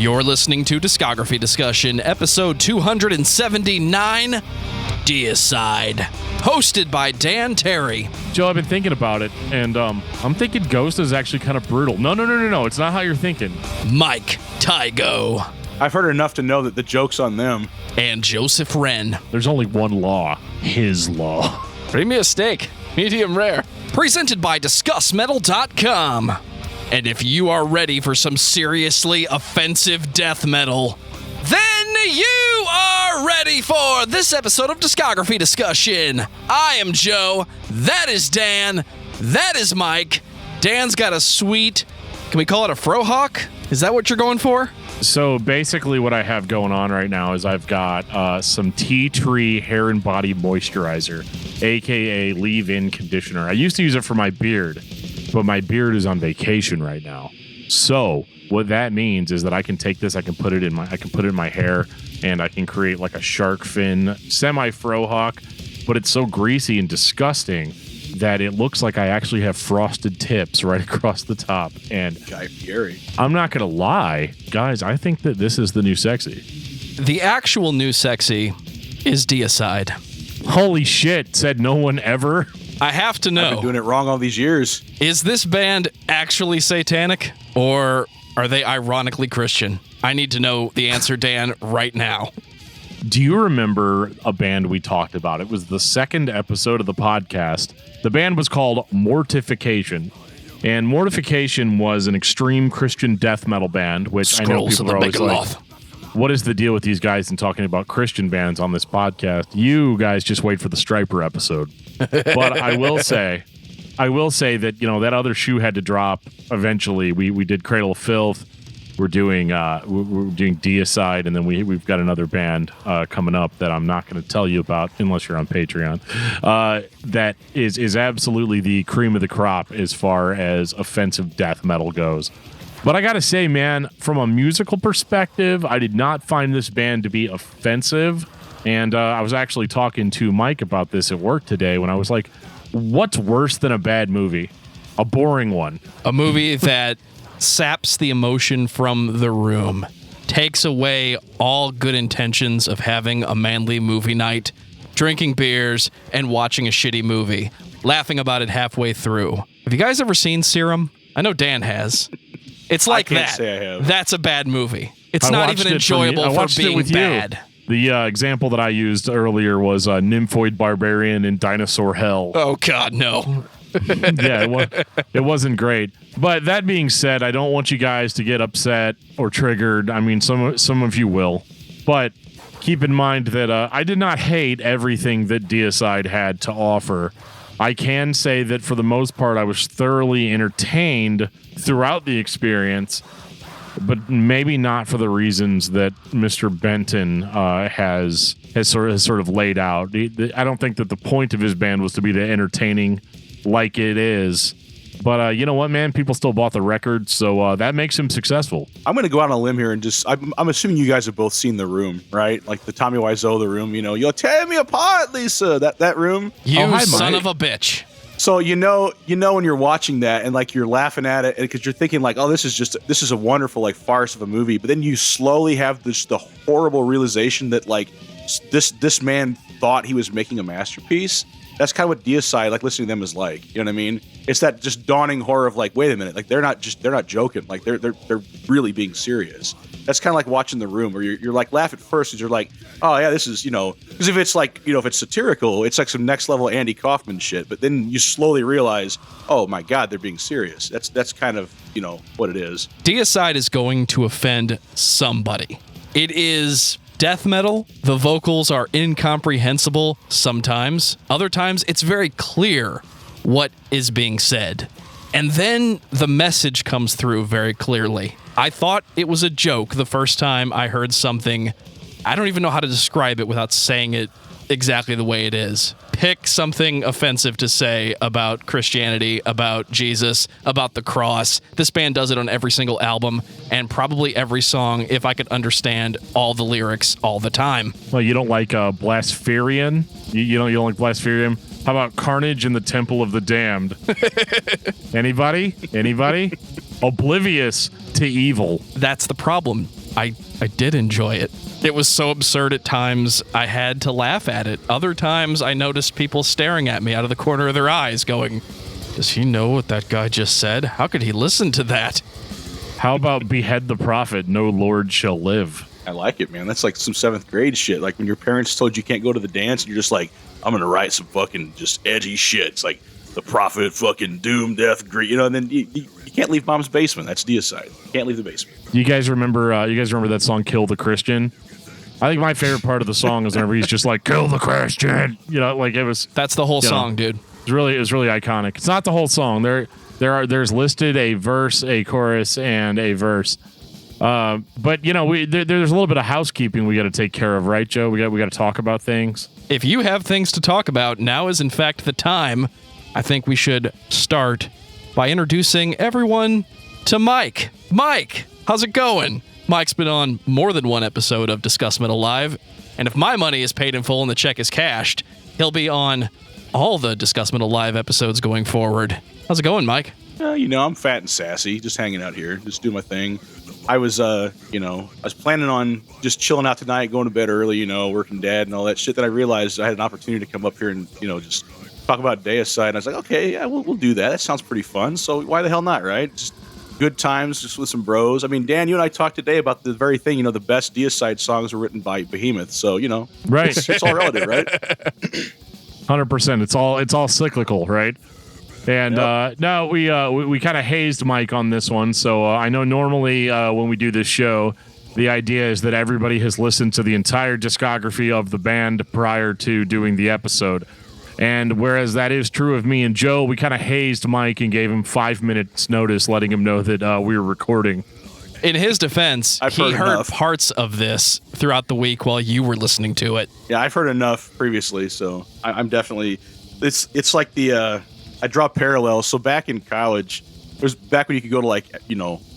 You're listening to Discography Discussion, episode 279, Deicide, hosted by Dan Terry. Joe, I've been thinking about it, and I'm thinking Ghost is actually kind of brutal. No, it's not how you're thinking. Mike Tygo. I've heard enough to know that the joke's on them. And Joseph Wren. There's only one law. His law. Bring me a steak. Medium rare. Presented by discussmetal.com. And if you are ready for some seriously offensive death metal, then you are ready for this episode of Discography Discussion. I am Joe. That is Dan. That is Mike. Dan's got a sweet, can we call it a frohawk? Is that what you're going for? So basically what I have going on right now is I've got some tea tree hair and body moisturizer, aka leave-in conditioner. I used to use it for my beard, but my beard is on vacation right now. So what that means is that I can take this, I can put it in my hair, and I can create like a shark fin semi-frohawk, but it's so greasy and disgusting that it looks like I actually have frosted tips right across the top. And Guy Fieri. I'm not going to lie, guys, I think that this is the new sexy. The actual new sexy is Deicide. Holy shit, said no one ever. I have to I've been know, doing it wrong all these years. is this band actually satanic, or are they ironically Christian? I need to know the answer, Dan, right now. Do you remember a band we talked about? It was the second episode of the podcast. The band was called Mortification. And Mortification was an extreme Christian death metal band, which I know people are always like, what is the deal with these guys and talking about Christian bands on this podcast? You guys just wait for the Striper episode. But I will say that, you know, that other shoe had to drop eventually. We did Cradle of Filth. We're doing Deicide, and then we've got another band coming up that I'm not going to tell you about unless you're on Patreon. That is absolutely the cream of the crop as far as offensive death metal goes. But I got to say, man, from a musical perspective, I did not find this band to be offensive. And I was actually talking to Mike about this at work today when I was like, what's worse than a bad movie? A boring one. A movie that saps the emotion from the room, takes away all good intentions of having a manly movie night, drinking beers, and watching a shitty movie, laughing about it halfway through. Have you guys ever seen Serum? I know Dan has. It's like I can't that. say I have. That's a bad movie. It's I not watched even it enjoyable I for watched it being with bad. You. The example that I used earlier was Nymphoid Barbarian in Dinosaur Hell. Oh, God, no. Yeah, it wasn't great. But that being said, I don't want you guys to get upset or triggered. I mean, some of you will. But keep in mind that I did not hate everything that Deicide had to offer. I can say that for the most part, I was thoroughly entertained throughout the experience, but maybe not for the reasons that Mr. Benton has sort of laid out. I don't think that the point of his band was to be the entertaining like it is. But you know what, man? People still bought the record, so that makes him successful. I'm going to go out on a limb here and just, I'm assuming you guys have both seen The Room, right? Like the Tommy Wiseau, The Room, you know, you'll tear me apart, Lisa, that room. You hi, son Mike. of a bitch. So you know when you're watching that and like you're laughing at it because you're thinking like, oh, this is a wonderful like farce of a movie, but then you slowly have the horrible realization that like this man thought he was making a masterpiece. That's kind of what Deicide, like listening to them, is like. You know what I mean? It's that just dawning horror of like, wait a minute, like they're not joking, like they're really being serious. That's kind of like watching The Room, where you're like laugh at first, and you're like, oh yeah, this is, you know, because if it's like, you know, if it's satirical, it's like some next level Andy Kaufman shit. But then you slowly realize, oh my God, they're being serious. That's kind of, you know, what it is. Deicide is going to offend somebody. It is death metal. The vocals are incomprehensible sometimes. Other times, it's very clear what is being said. And then the message comes through very clearly. I thought it was a joke the first time I heard something. I don't even know how to describe it without saying it exactly the way it is. Pick something offensive to say about Christianity, about Jesus, about the cross. This band does it on every single album and probably every song if I could understand all the lyrics all the time. Well, you don't like Blaspherian? You don't like Blaspherian? How about Carnage in the Temple of the Damned? Anybody? Oblivious to evil. That's the problem. I did enjoy it. It was so absurd at times, I had to laugh at it. Other times, I noticed people staring at me out of the corner of their eyes going, does he know what that guy just said? How could he listen to that? How about behead the prophet, no Lord shall live? I like it, man. That's like some 7th grade shit. Like when your parents told you can't go to the dance and you're just like, I'm going to write some fucking just edgy shit. It's like the prophet, fucking doom, death, greed, and then you can't leave mom's basement. That's Deicide. You can't leave the basement. You guys remember that song Kill the Christian? I think my favorite part of the song is whenever he's just like, kill the Christian. Like it was. That's the whole song, dude. It was really iconic. It's not the whole song. There's listed a verse, a chorus, and a verse. But there's a little bit of housekeeping we got to take care of, right, Joe? We got to talk about things. If you have things to talk about, now is in fact the time. I think we should start by introducing everyone to Mike. Mike, how's it going? Mike's been on more than one episode of Discuss Metal Live, and if my money is paid in full and the check is cashed, he'll be on all the Discuss Metal Live episodes going forward. How's it going, Mike? I'm fat and sassy, just hanging out here, just do my thing. I was planning on just chilling out tonight, going to bed early, working dad and all that shit. Then I realized I had an opportunity to come up here and, just talk about Deicide. And I was like, okay, yeah, we'll do that. That sounds pretty fun. So why the hell not, right? Just good times, just with some bros. I mean, Dan, you and I talked today about the very thing, the best Deicide songs were written by Behemoth. So, right. It's all relative, right? 100%. It's all cyclical, right? And no, we kind of hazed Mike on this one. So I know normally when we do this show, the idea is that everybody has listened to the entire discography of the band prior to doing the episode. And whereas that is true of me and Joe, we kind of hazed Mike and gave him 5 minutes notice, letting him know that we were recording. In his defense, he heard parts of this throughout the week while you were listening to it. Yeah, I've heard enough previously, so I'm definitely... It's like the... I draw parallels. So back in college, it was back when you could go to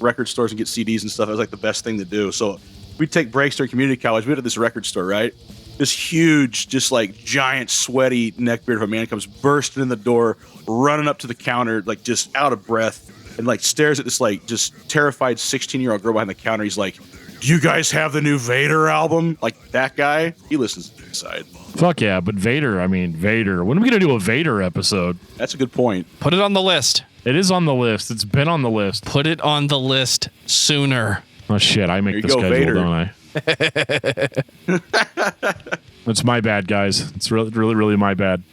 record stores and get CDs and stuff. It was like the best thing to do. So we'd take breaks during community college. We'd at this record store, right? This huge, just like giant, sweaty neckbeard of a man comes bursting in the door, running up to the counter, like just out of breath, and like stares at this like just terrified 16-year-old girl behind the counter. He's like, "Do you guys have the new Vader album?" Like that guy, he listens to Deicide. Fuck yeah, but Vader. When are we going to do a Vader episode? That's a good point. Put it on the list. It is on the list. It's been on the list. Put it on the list sooner. Oh, shit. I make the schedule, Vader. don't I? It's my bad, guys. It's really, really, really my bad.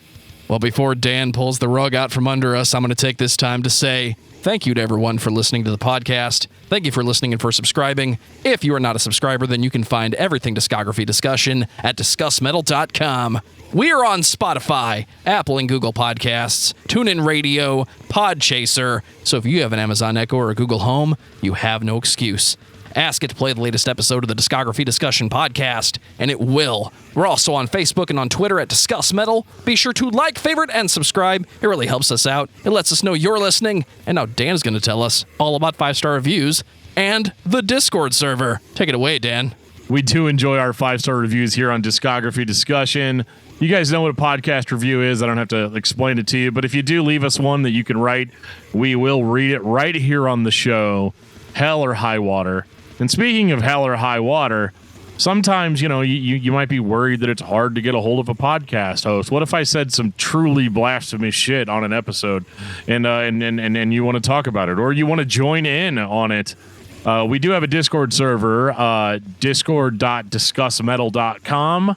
Well, before Dan pulls the rug out from under us, I'm going to take this time to say thank you to everyone for listening to the podcast. Thank you for listening and for subscribing. If you are not a subscriber, then you can find everything Discography Discussion at discussmetal.com. We are on Spotify, Apple and Google Podcasts, TuneIn Radio, Podchaser. So if you have an Amazon Echo or a Google Home, you have no excuse. Ask it to play the latest episode of the Discography Discussion podcast, and it will. We're also on Facebook and on Twitter at Discuss Metal. Be sure to like, favorite, and subscribe. It really helps us out. It lets us know you're listening. And now Dan's going to tell us all about 5-star reviews and the Discord server. Take it away, Dan. We do enjoy our 5-star reviews here on Discography Discussion. You guys know what a podcast review is. I don't have to explain it to you. But if you do leave us one that you can write, we will read it right here on the show, hell or high water. And speaking of hell or high water, sometimes, you might be worried that it's hard to get a hold of a podcast host. What if I said some truly blasphemous shit on an episode and you want to talk about it, or you want to join in on it? We do have a Discord server, discord.discussmetal.com.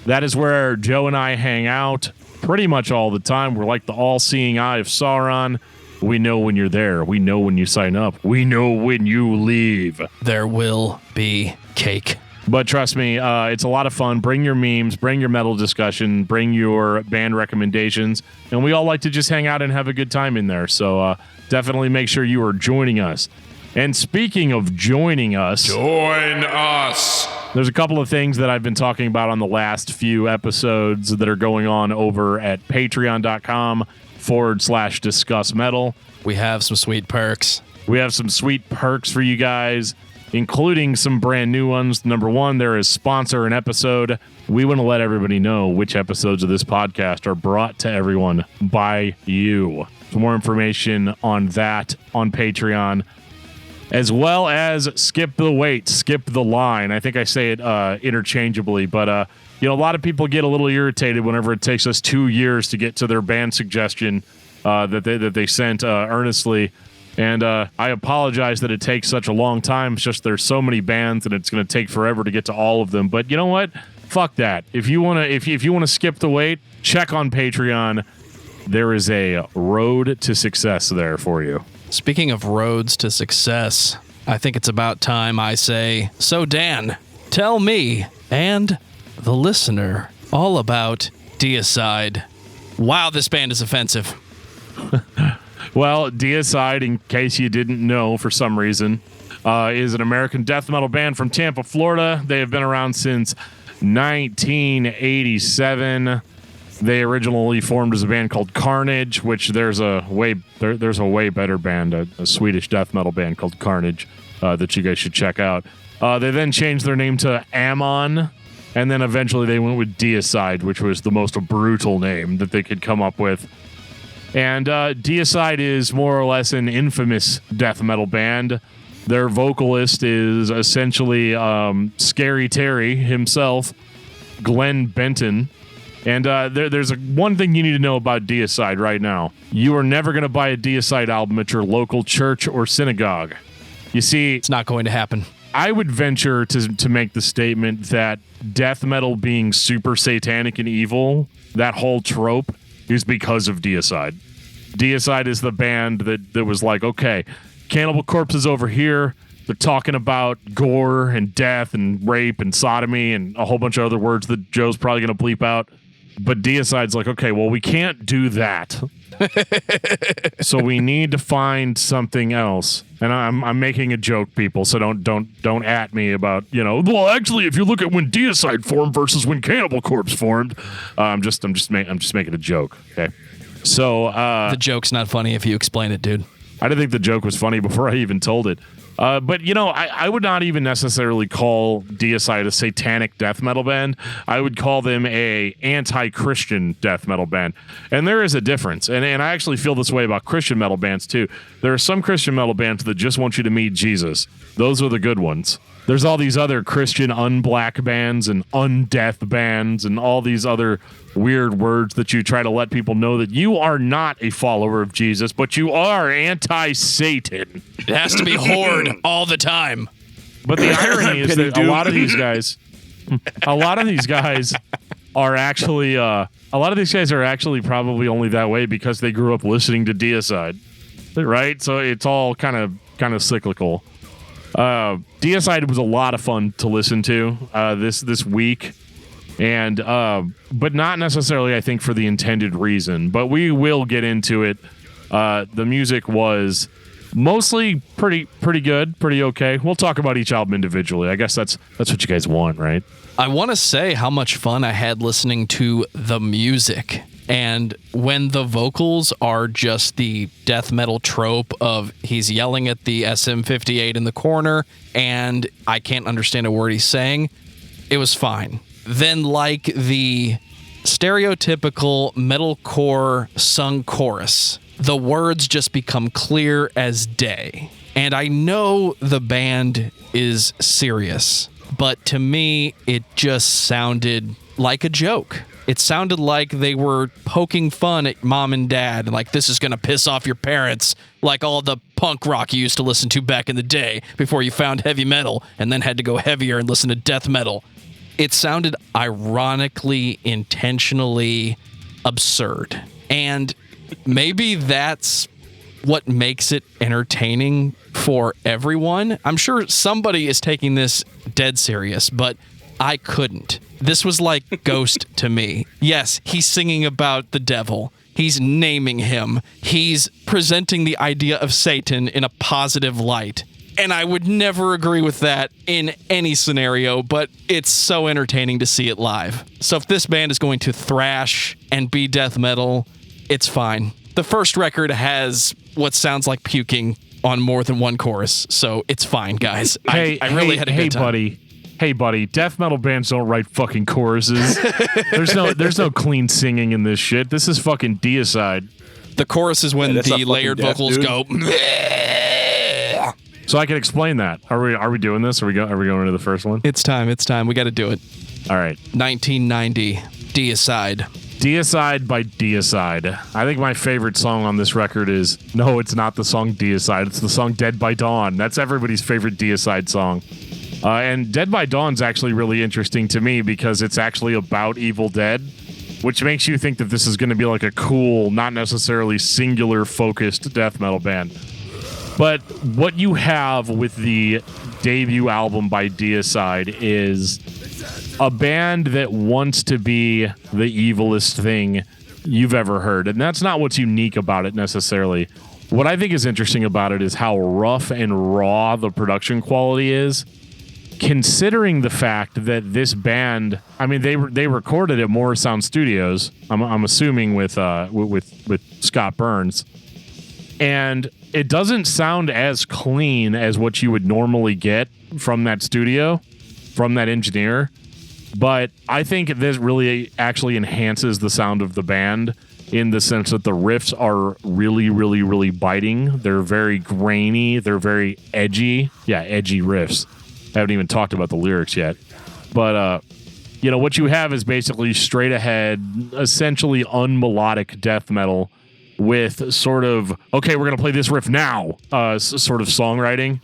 That is where Joe and I hang out pretty much all the time. We're like the all-seeing eye of Sauron. We know when you're there. We know when you sign up. We know when you leave. There will be cake. But trust me, it's a lot of fun. Bring your memes, bring your metal discussion, bring your band recommendations, and we all like to just hang out and have a good time in there. So definitely make sure you are joining us. And speaking of joining us, join us. There's a couple of things that I've been talking about on the last few episodes that are going on over at patreon.com/discussmetal. We have some sweet perks. We have some sweet perks for you guys, including some brand new ones. Number one, there is sponsor an episode. We want to let everybody know which episodes of this podcast are brought to everyone by you. For more information on that on Patreon. as well as Skip the Wait, Skip the Line. I think I say it interchangeably, but a lot of people get a little irritated whenever it takes us 2 years to get to their band suggestion that they sent earnestly. And I apologize that it takes such a long time. It's just there's so many bands and it's going to take forever to get to all of them. But you know what? Fuck that. If you want to skip the wait, check on Patreon. There is a road to success there for you. Speaking of roads to success, I think it's about time I say, so Dan, tell me and the listener all about Deicide. Wow, this band is offensive. Well, Deicide, in case you didn't know for some reason, is an American death metal band from Tampa, Florida. They have been around since 1987. They originally formed as a band called Carnage, which there's a way better band, a Swedish death metal band called Carnage, that you guys should check out. They then changed their name to Ammon, and then eventually they went with Deicide, which was the most brutal name that they could come up with. And Deicide is more or less an infamous death metal band. Their vocalist is essentially Scary Terry himself, Glenn Benton. And there's one thing you need to know about Deicide right now. You are never going to buy a Deicide album at your local church or synagogue. You see, it's not going to happen. I would venture to make the statement that death metal being super satanic and evil, that whole trope, is because of Deicide. Deicide is the band that was like, okay, Cannibal Corpse is over here. They're talking about gore and death and rape and sodomy and a whole bunch of other words that Joe's probably going to bleep out. But Deicide's like, okay, well, we can't do that. So we need to find something else. And I'm making a joke, people, so don't at me about, well, actually, if you look at when Deicide formed versus when Cannibal Corpse formed, I'm just making a joke, okay? So the joke's not funny if you explain it, dude. I didn't think the joke was funny before I even told it. But, I would not even necessarily call Deicide a satanic death metal band. I would call them a anti-Christian death metal band. And there is a difference. And I actually feel this way about Christian metal bands, too. There are some Christian metal bands that just want you to meet Jesus. Those are the good ones. There's all these other Christian unblack bands and undeath bands and all these other weird words that you try to let people know that you are not a follower of Jesus, but you are anti-Satan. It has to be horde all the time. But the irony is that a lot of these guys are actually probably only that way because they grew up listening to Deicide, right? So it's all kind of cyclical. Deicide was a lot of fun to listen to this week, and but not necessarily, I think, for the intended reason. But we will get into it. The music was mostly pretty good, pretty okay. We'll talk about each album individually. I guess that's what you guys want, right? I want to say how much fun I had listening to the music. And when the vocals are just the death metal trope of he's yelling at the SM58 in the corner and I can't understand a word he's saying, it was fine. Then like the stereotypical metalcore sung chorus, the words just become clear as day. And I know the band is serious, but to me, it just sounded like a joke. It sounded like they were poking fun at mom and dad, like this is going to piss off your parents, like all the punk rock you used to listen to back in the day before you found heavy metal and then had to go heavier and listen to death metal. It sounded ironically, intentionally absurd. And maybe that's what makes it entertaining for everyone. I'm sure somebody is taking this dead serious, but I couldn't. This was like Ghost to me. Yes, he's singing about the devil. He's naming him. He's presenting the idea of Satan in a positive light. And I would never agree with that in any scenario, but it's so entertaining to see it live. So if this band is going to thrash and be death metal, it's fine. The first record has what sounds like puking on more than one chorus, so it's fine, guys. I really had a good time. Hey, buddy, death metal bands don't write fucking choruses. There's no clean singing in this shit. This is fucking Deicide. The chorus is when the layered vocals go. So I can explain that. Are we doing this? Are we going into the first one? It's time. We got to do it. All right. 1990, Deicide. Deicide by Deicide. I think my favorite song on this record is, no, it's not the song Deicide. It's the song Dead by Dawn. That's everybody's favorite Deicide song. And Dead by Dawn's actually really interesting to me because it's actually about Evil Dead, which makes you think that this is going to be like a cool, not necessarily singular focused death metal band. But what you have with the debut album by Deicide is a band that wants to be the evilest thing you've ever heard. And that's not what's unique about it necessarily. What I think is interesting about it is how rough and raw the production quality is, considering the fact that this band, I mean, they recorded at Morrisound Studios, I'm assuming with Scott Burns, and it doesn't sound as clean as what you would normally get from that studio, from that engineer. But I think this really actually enhances the sound of the band in the sense that the riffs are really, really, really biting. They're very grainy. They're very edgy. Yeah, edgy riffs. I haven't even talked about the lyrics yet. But, what you have is basically straight ahead, essentially unmelodic death metal with sort of, okay, we're going to play this riff now, sort of songwriting.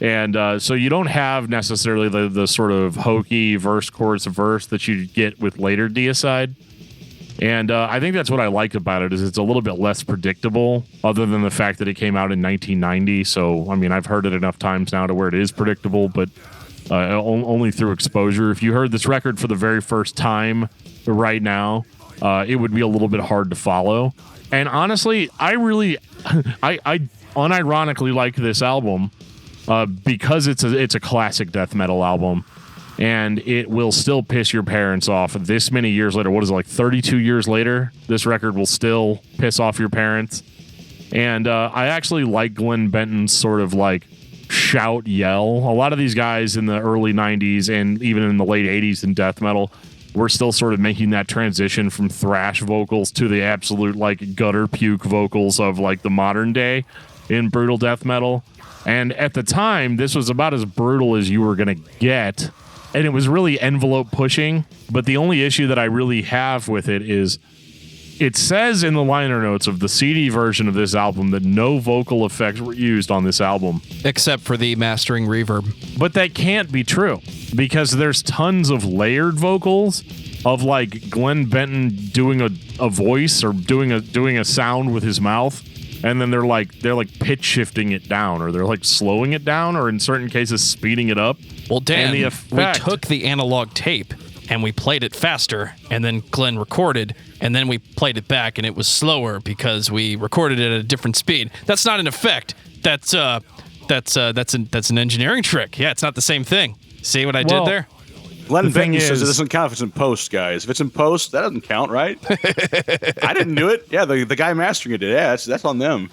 And so you don't have necessarily the sort of hokey verse, chorus, verse that you get with later Deicide. And I think that's what I like about it is it's a little bit less predictable other than the fact that it came out in 1990. So, I mean, I've heard it enough times now to where it is predictable, but only through exposure. If you heard this record for the very first time right now, it would be a little bit hard to follow. And honestly, I unironically like this album because it's a classic death metal album, and it will still piss your parents off this many years later. What is it, like 32 years later? This record will still piss off your parents. And I actually like Glenn Benton's sort of like shout yell. A lot of these guys in the early 90s and even in the late 80s in death metal we're still sort of making that transition from thrash vocals to the absolute like gutter puke vocals of like the modern day in brutal death metal. And at the time, this was about as brutal as you were going to get. And it was really envelope pushing. But the only issue that I really have with it is it says in the liner notes of the CD version of this album that no vocal effects were used on this album. Except for the mastering reverb. But that can't be true because there's tons of layered vocals of like Glenn Benton doing a voice or doing a sound with his mouth. And then they're like pitch shifting it down, or they're like slowing it down, or in certain cases speeding it up. Well, Dan, we took the analog tape and we played it faster, and then Glenn recorded, and then we played it back, and it was slower because we recorded it at a different speed. That's not an effect. That's an engineering trick. Yeah, it's not the same thing. See what I did there? Glenn Benton says it doesn't count if it's in post, guys. If it's in post, that doesn't count, right? I didn't do it. Yeah, the guy mastering it did. Yeah, that's on them.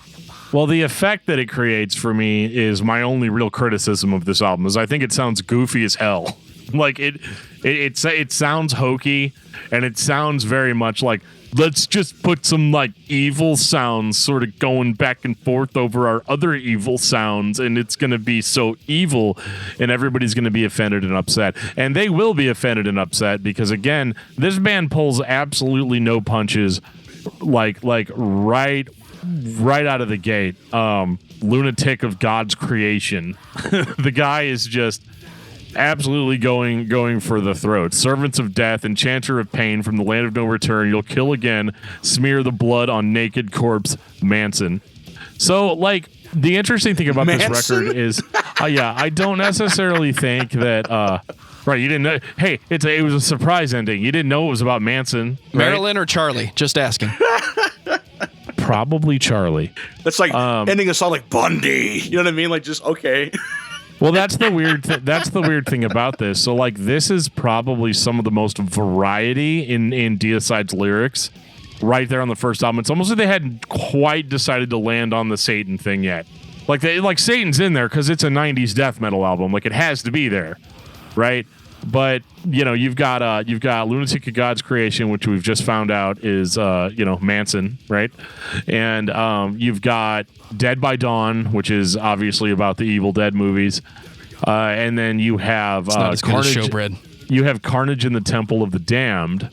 Well, the effect that it creates for me is my only real criticism of this album. Is I think it sounds goofy as hell. Like it sounds hokey, and it sounds very much like let's just put some like evil sounds sort of going back and forth over our other evil sounds, and it's going to be so evil, and everybody's going to be offended and upset. And they will be offended and upset because, again, this band pulls absolutely no punches, like right out of the gate. Lunatic of God's creation. The guy is just absolutely going for the throat. Servants of death, enchanter of pain, from the land of no return, you'll kill again, smear the blood on naked corpse, Manson. So, like, the interesting thing about Manson? this record is, I don't necessarily think that, right, you didn't know, hey, it was a surprise ending. You didn't know it was about Manson. Right? Marilyn or Charlie? Just asking. Probably Charlie. That's like ending a song like Bundy. You know what I mean? Like, just, okay. Well, that's the weird thing about this. So, like, this is probably some of the most variety in Deicide's lyrics right there on the first album. It's almost like they hadn't quite decided to land on the Satan thing yet. Like, Satan's in there because it's a 90s death metal album. Like, it has to be there, right? But you've got Lunatic of God's Creation, which we've just found out is Manson, right? And you've got Dead by Dawn, which is obviously about the Evil Dead movies. And then you have Carnage. Showbread. You have Carnage in the Temple of the Damned,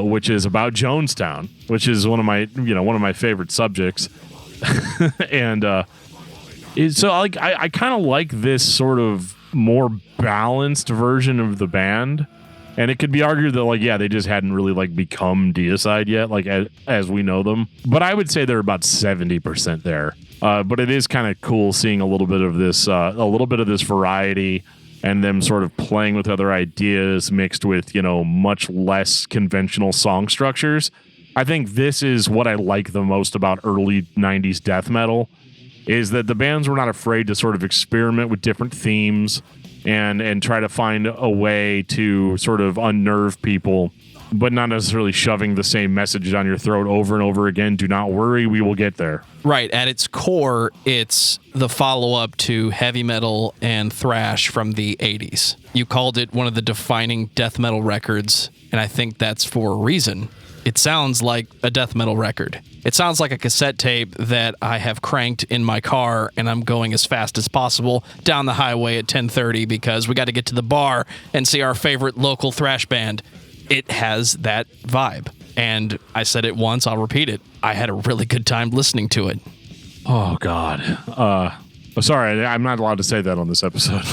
which is about Jonestown, which is one of my favorite subjects. And so I kind of like this sort of more balanced version of the band. And it could be argued that they just hadn't really become Deicide yet, as we know them. But I would say they're about 70% there. But it is kind of cool seeing a little bit of this variety and them sort of playing with other ideas mixed with, much less conventional song structures. I think this is what I like the most about early 90s death metal, is that the bands were not afraid to sort of experiment with different themes and try to find a way to sort of unnerve people, but not necessarily shoving the same message down your throat over and over again. Do not worry, we will get there. Right. At its core, it's the follow-up to heavy metal and thrash from the 80s. You called it one of the defining death metal records, and I think that's for a reason. It sounds like a death metal record. It sounds like a cassette tape that I have cranked in my car and I'm going as fast as possible down the highway at 10:30 because we got to get to the bar and see our favorite local thrash band. It has that vibe. And I said it once, I'll repeat it. I had a really good time listening to it. Oh, God. Sorry, I'm not allowed to say that on this episode.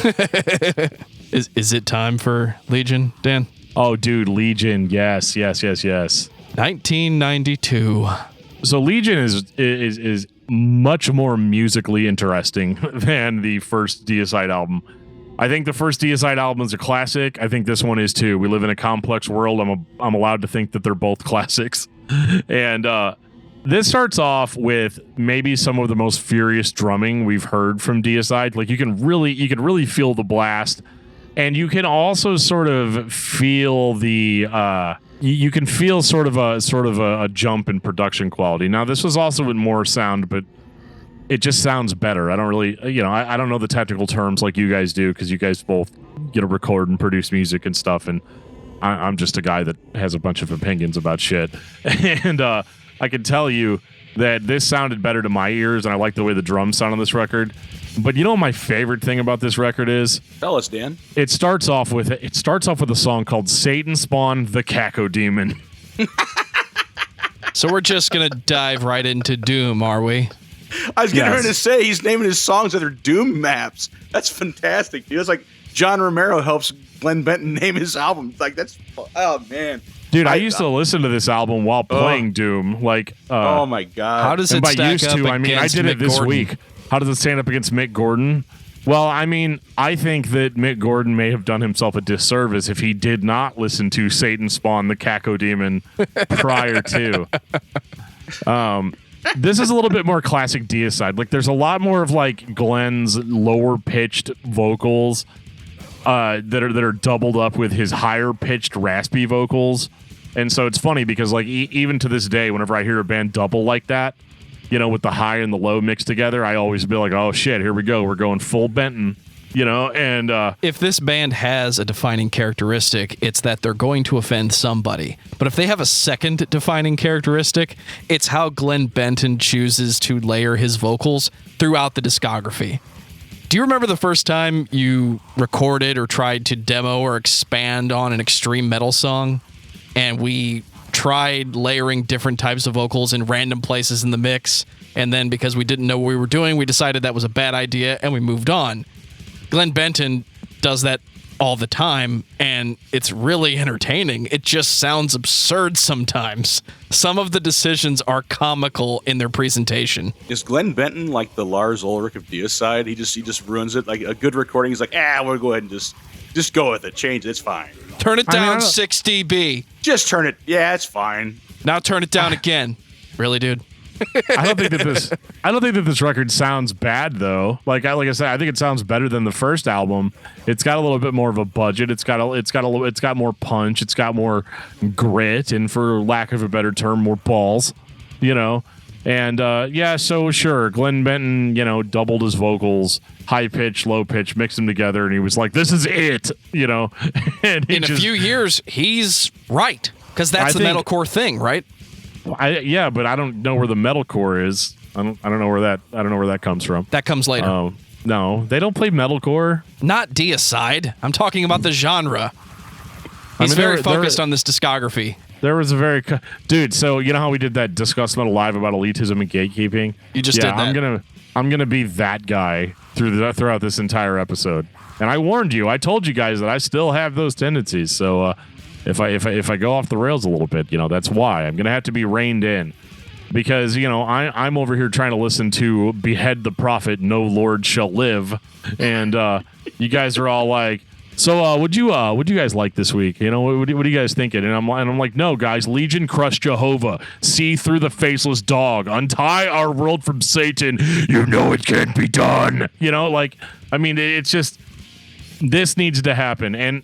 Is it time for Legion, Dan? Oh, dude, Legion. Yes. 1992. So Legion is much more musically interesting than the first Deicide album. I think the first Deicide album is a classic. I think this one is too. We live in a complex world. I'm allowed to think that they're both classics. And this starts off with maybe some of the most furious drumming we've heard from Deicide. You can really feel the blast, and you can also sort of feel the you can feel sort of a jump in production quality. Now, this was also with more sound, but it just sounds better. I don't really, I don't know the technical terms like you guys do, because you guys both, record and produce music and stuff. And I'm just a guy that has a bunch of opinions about shit. And I can tell you that this sounded better to my ears, and I like the way the drums sound on this record. But what my favorite thing about this record is? Tell us, Dan. It starts off with a song called Satan Spawned the Cacodemon. So we're just going to dive right into Doom, are we? I was getting ready to say he's naming his songs after Doom maps. That's fantastic, dude. It's like John Romero helps Glenn Benton name his album. That's, oh man. Dude, I used to listen to this album while playing Doom. Oh my God. How does it stack up against I did it this week. How does it stand up against Mick Gordon? Well, I think that Mick Gordon may have done himself a disservice if he did not listen to Satan Spawn the Cacodemon prior to. This is a little bit more classic Deicide. There's a lot more of Glenn's lower pitched vocals that are doubled up with his higher pitched raspy vocals. And so it's funny because even to this day, whenever I hear a band double like that, with the high and the low mixed together, I always be like, oh shit, here we go. We're going full Benton, and if this band has a defining characteristic, it's that they're going to offend somebody. But if they have a second defining characteristic, it's how Glenn Benton chooses to layer his vocals throughout the discography. Do you remember the first time you recorded or tried to demo or expand on an extreme metal song? And we tried layering different types of vocals in random places in the mix, and then because we didn't know what we were doing, we decided that was a bad idea and we moved on. Glenn Benton does that all the time, and it's really entertaining. It just sounds absurd sometimes. Some of the decisions are comical in their presentation. Is Glenn Benton like the Lars Ulrich of Deicide? He just ruins it. Like a good recording, he's like, we'll go ahead and just go with it. Change it. It's fine. Turn it down 6 dB. Just turn it. Yeah, it's fine. Now turn it down again. Really, dude? I don't think that this record sounds bad though. Like I said, I think it sounds better than the first album. It's got a little bit more of a budget. It's got more punch. It's got more grit, and for lack of a better term, more balls. And so sure, Glenn Benton, doubled his vocals, high pitch, low pitch, mixed them together, and he was like, "This is it," And in a few years, he's right, because that's the metalcore thing, right? But I don't know where the metalcore is. I don't know where that comes from. That comes later. No, they don't play metalcore. Not Deicide. I'm talking about the genre. He's very focused on this discography. There was a dude. So you know how we did that Discuss Metal live about elitism and gatekeeping? You just did that. I'm gonna be that guy throughout this entire episode. And I warned you. I told you guys that I still have those tendencies. So if I go off the rails a little bit, that's why I'm gonna have to be reined in. Because I'm over here trying to listen to "Behead the Prophet, No Lord Shall Live," and you guys are all like, "So, would you guys like this week? What are you guys thinking?" And I'm like, "No, guys, Legion crush Jehovah, see through the faceless dog, untie our world from Satan. It can't be done." It's just this needs to happen, and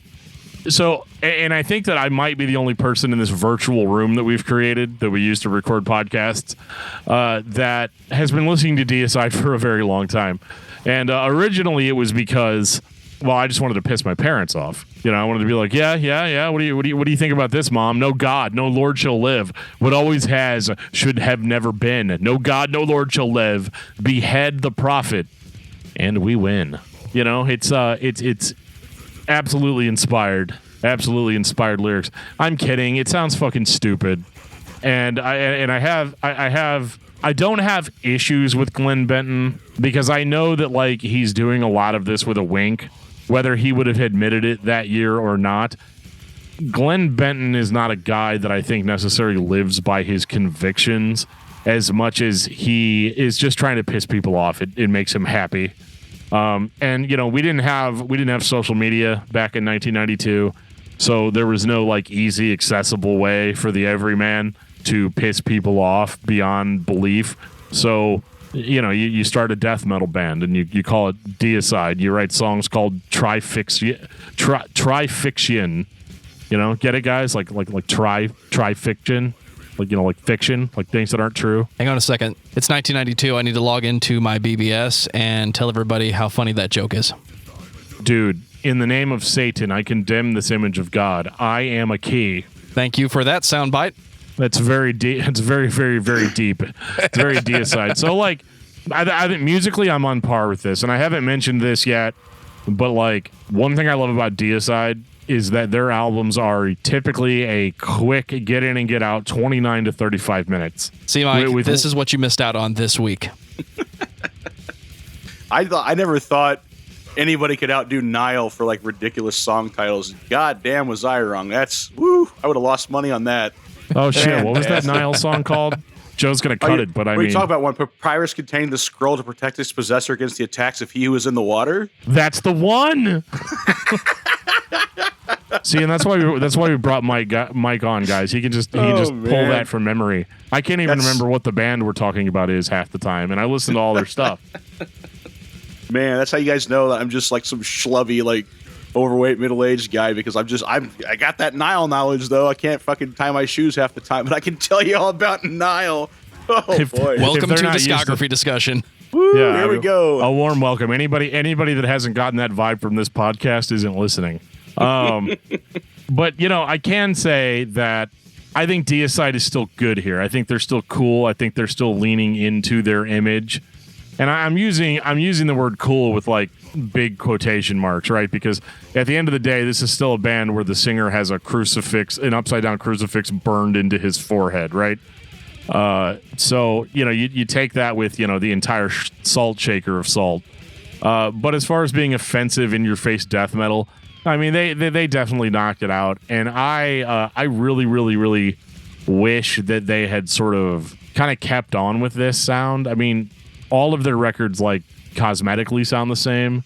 so, and I think that I might be the only person in this virtual room that we've created that we use to record podcasts that has been listening to Deicide for a very long time, and originally it was because. Well, I just wanted to piss my parents off. I wanted to be like, yeah. What do you think about this, Mom? No God, no Lord shall live. What always has should have never been. No God, no Lord shall live. Behead the prophet, and we win. It's absolutely inspired. Absolutely inspired lyrics. I'm kidding. It sounds fucking stupid, and I don't have issues with Glenn Benton because I know that he's doing a lot of this with a wink. Whether he would have admitted it that year or not, Glenn Benton is not a guy that I think necessarily lives by his convictions as much as he is just trying to piss people off. It makes him happy. And we didn't have social media back in 1992, so there was no easy accessible way for the everyman to piss people off beyond belief. So you start a death metal band and you call it Deicide. You write songs called Trifixion. Get it, guys? Like trifiction, like fiction, like things that aren't true. Hang on a second. It's 1992. I need to log into my BBS and tell everybody how funny that joke is. Dude, in the name of Satan, I condemn this image of God. I am a key. Thank you for that soundbite. That's very deep. It's very, very, very deep. It's very Deicide. So, I think musically, I'm on par with this, and I haven't mentioned this yet. But one thing I love about Deicide is that their albums are typically a quick get in and get out, 29 to 35 minutes. See, Mike, this is what you missed out on this week. I never thought anybody could outdo Nile for ridiculous song titles. God damn, was I wrong? I would have lost money on that. Oh shit! What was that Nile song called? Joe's gonna cut it, but I mean, you talk about when papyrus contained the scroll to protect its possessor against the attacks of he who is in the water. That's the one. See, and that's why we brought Mike on, guys. He can just pull that from memory. I can't even remember what the band we're talking about is half the time, and I listen to all their stuff. Man, that's how you guys know that I'm just some schlubby overweight middle-aged guy because I got that Nile knowledge though. I can't fucking tie my shoes half the time, but I can tell you all about Nile. Oh boy! Welcome to discography discussion. Woo, yeah, here we go. A warm welcome. Anybody that hasn't gotten that vibe from this podcast isn't listening. But I can say that I think Deicide is still good here. I think they're still cool. I think they're still leaning into their image. And I'm using the word cool with big quotation marks, right? Because at the end of the day, this is still a band where the singer has an upside down crucifix burned into his forehead, right? So you take that with the entire salt shaker of salt. But as far as being offensive in your face death metal, I mean they definitely knocked it out, and I really really really wish that they had sort of kind of kept on with this sound. I mean, all of their records cosmetically sound the same,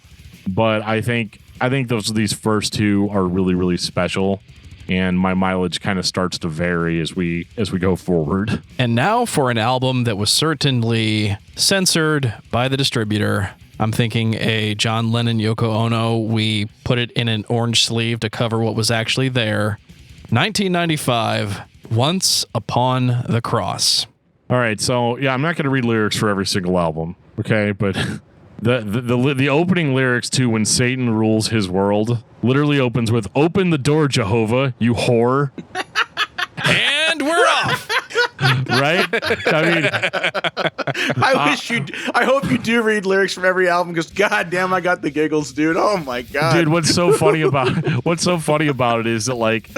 but I think these first two are really really special, and my mileage kind of starts to vary as we go forward. And now for an album that was certainly censored by the distributor. I'm thinking a John Lennon Yoko Ono. We put it in an orange sleeve to cover what was actually there. 1995, Once Upon the Cross. All right, so yeah, I'm not going to read lyrics for every single album, okay? But the opening lyrics to "When Satan Rules His World" literally opens with "Open the door, Jehovah, you whore." And we're off. Right? I mean, I hope you do read lyrics from every album because goddamn, I got the giggles, dude. Oh my god, dude, what's so funny about it is that like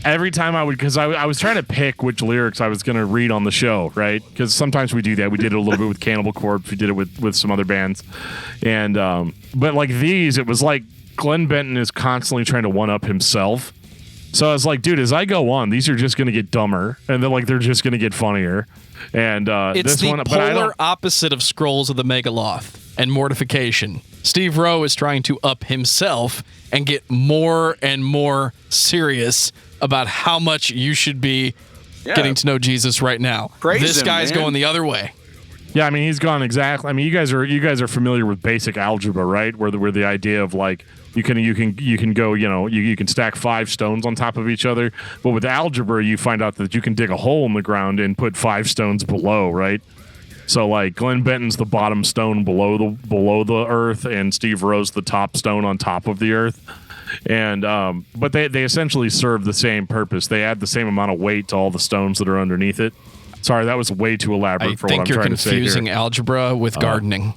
every time I would, because I was trying to pick which lyrics I was going to read on the show, right? Because sometimes we do that. We did it a little bit with Cannibal Corpse. We did it with some other bands, and but like these, it was like Glenn Benton is constantly trying to one up himself. So I was like, dude, as I go on, these are just going to get dumber, and then like they're just going to get funnier. And it's this the one, polar opposite of Scrolls of the Megaloth and Mortification. Steve Rowe is trying to up himself and get more and more serious about how much you should be getting to know Jesus right now. This guy's going the other way. Yeah, I mean, he's gone exactly. I mean, you guys are familiar with basic algebra, right? Where the idea of like you can go, you can stack 5 stones on top of each other, but with algebra, you find out that you can dig a hole in the ground and put 5 stones below, right? So like Glenn Benton's the bottom stone below the earth, and Steve Rowe's the top stone on top of the earth. And but they essentially serve the same purpose. They add the same amount of weight to all the stones that are underneath it. Sorry, that was way too elaborate for what I'm trying to say here. I think you're confusing algebra with gardening.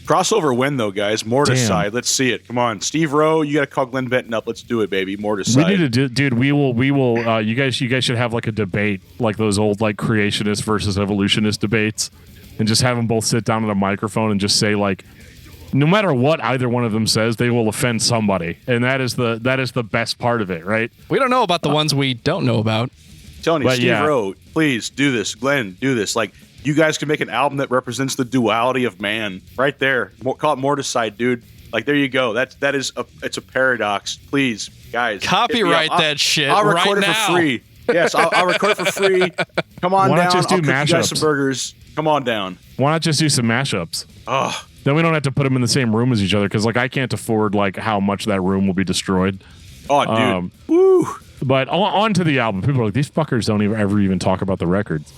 Crossover win though, guys. Morticide. Let's see it. Come on, Steve Rowe. You got to call Glenn Benton up. Let's do it, baby. Morticide. We need to dude. We will. You guys should have like a debate, like those old like creationist versus evolutionist debates, and just have them both sit down at a microphone and just say like, no matter what either one of them says, they will offend somebody, and that is the best part of it, right? We don't know about the ones we don't know about. Tony, Steve Rowe, please do this. Glenn, do this. Like, you guys can make an album that represents the duality of man right there. Call it Morticide, dude. Like, there you go. It's a paradox. Please, guys. Copyright that shit. I'll record it now. for free. Yes, I'll record it for free. Come on down. Why not just do I'll cook mashups? you guys some burgers. Come on down. Why not just do some mashups? Oh. Then we don't have to put them in the same room as each other, because like I can't afford like how much that room will be destroyed. Oh, dude. Woo. But on to the album. People are like, these fuckers don't ever even talk about the records.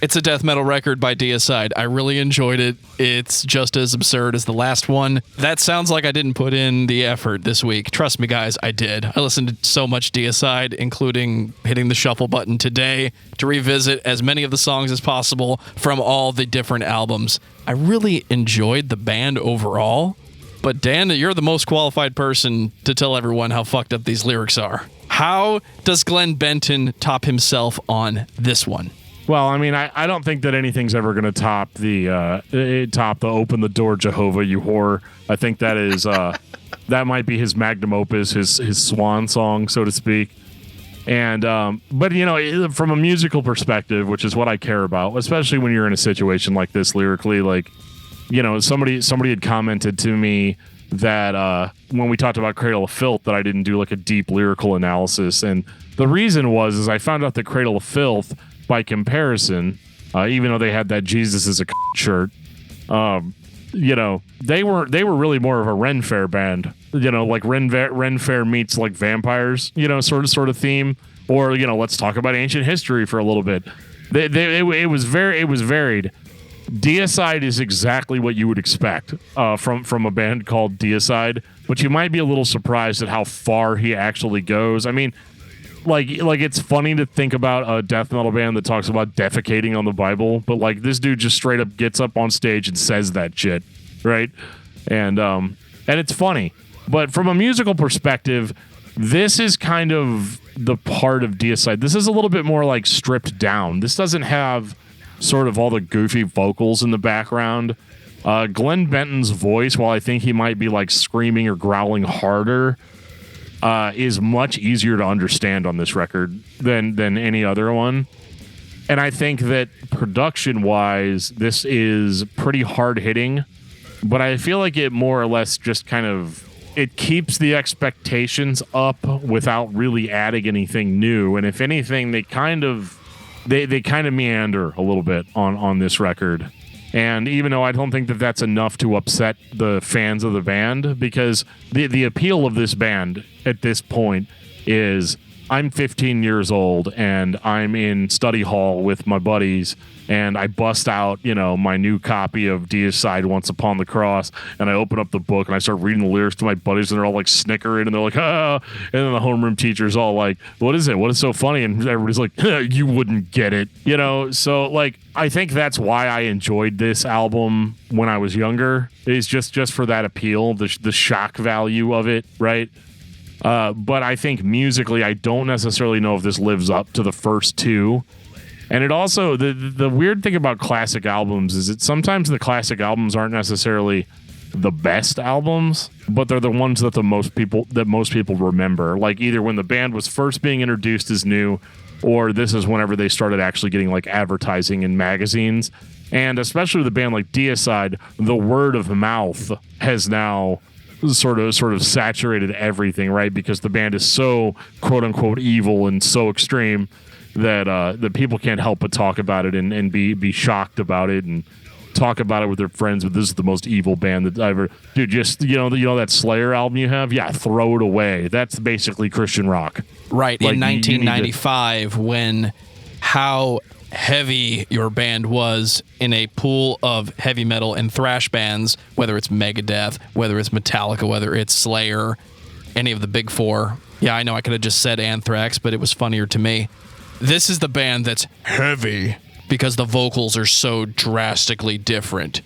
It's a death metal record by Deicide. I really enjoyed it. It's just as absurd as the last one. That sounds like I didn't put in the effort this week. Trust me, guys, I did. I listened to so much Deicide, including hitting the shuffle button today to revisit as many of the songs as possible from all the different albums. I really enjoyed the band overall. But Dan, you're the most qualified person to tell everyone how fucked up these lyrics are. How does Glenn Benton top himself on this one? Well, I mean, I don't think that anything's ever going to top the "Open the Door, Jehovah, you whore." I think that is that might be his magnum opus, his swan song, so to speak. And but from a musical perspective, which is what I care about, especially when you're in a situation like this lyrically, like. Somebody had commented to me that when we talked about Cradle of Filth that I didn't do like a deep lyrical analysis, and the reason was I found out that Cradle of Filth, by comparison, even though they had that Jesus is a shirt, they were really more of a Ren Fair band, like Ren Fair meets like vampires, sort of theme, or let's talk about ancient history for a little bit. It was varied. Deicide is exactly what you would expect from a band called Deicide, but you might be a little surprised at how far he actually goes. I mean, like it's funny to think about a death metal band that talks about defecating on the Bible, but like this dude just straight up gets up on stage and says that shit, right? And it's funny. But from a musical perspective, this is kind of the part of Deicide. This is a little bit more like stripped down. This doesn't have sort of all the goofy vocals in the background. Glenn Benton's voice, while I think he might be like screaming or growling harder, is much easier to understand on this record than any other one. And I think that production-wise, this is pretty hard-hitting, but I feel like it more or less just kind of it keeps the expectations up without really adding anything new. And if anything, they kind of meander a little bit on this record. And even though I don't think that that's enough to upset the fans of the band, because the appeal of this band at this point is I'm 15 years old and I'm in study hall with my buddies and I bust out, my new copy of Deicide Once Upon the Cross, and I open up the book and I start reading the lyrics to my buddies and they're all like snickering and they're like, ah, and then the homeroom teacher's all like, what is it? What is so funny? And everybody's like, you wouldn't get it, so like, I think that's why I enjoyed this album when I was younger, is just for that appeal, the shock value of it, right? But I think musically, I don't necessarily know if this lives up to the first two. And it also, the weird thing about classic albums is that sometimes the classic albums aren't necessarily the best albums, but they're the ones that most people remember. Like either when the band was first being introduced as new, or this is whenever they started actually getting like advertising in magazines. And especially with a band like Deicide, the word of mouth has now sort of saturated everything, right? Because the band is so quote unquote evil and so extreme that people can't help but talk about it and be shocked about it and talk about it with their friends. But this is the most evil band that I ever, dude. Just that Slayer album you have, yeah, throw it away. That's basically Christian rock, right? Like, in 1995, when how heavy your band was in a pool of heavy metal and thrash bands, whether it's Megadeth, whether it's Metallica, whether it's Slayer, any of the big four. Yeah, I know I could have just said Anthrax, but it was funnier to me. This is the band that's heavy because the vocals are so drastically different.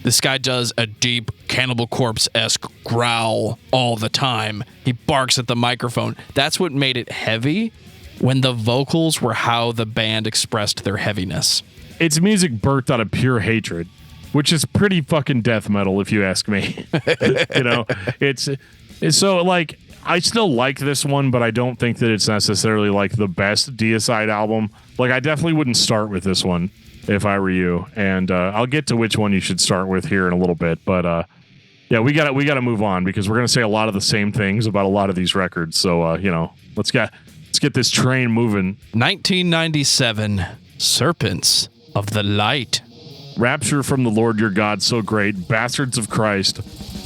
This guy does a deep Cannibal Corpse-esque growl all the time. He barks at the microphone. That's what made it heavy, when the vocals were how the band expressed their heaviness. It's music birthed out of pure hatred, which is pretty fucking death metal if you ask me. It's so like, I still like this one, but I don't think that it's necessarily like the best Deicide album. Like, I definitely wouldn't start with this one if I were you. And I'll get to which one you should start with here in a little bit. But yeah, we got to move on because we're going to say a lot of the same things about a lot of these records. So, let's get this train moving. 1997, Serpents of the Light. Rapture from the Lord your God so great, bastards of Christ,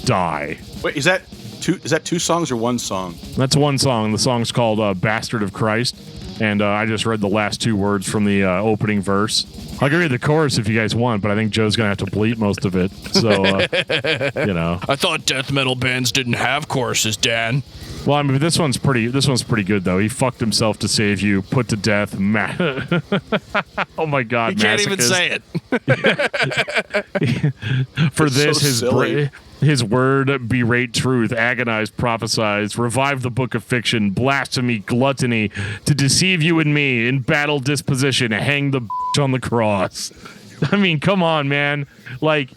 die. Wait, is that two songs or one song? That's one song. The song's called Bastard of Christ, and I just read the last two words from the opening verse. I can read the chorus if you guys want, but I think Joe's going to have to bleep most of it. So, I thought death metal bands didn't have choruses, Dan. Well, I mean, this one's pretty good though. He fucked himself to save you, put to death. Oh my God! He can't even say it. For it's this, so his word, berate truth, agonize, prophesize, revive the book of fiction, blasphemy, gluttony, to deceive you and me in battle disposition, hang the bitch on the cross. I mean, come on, man. Like,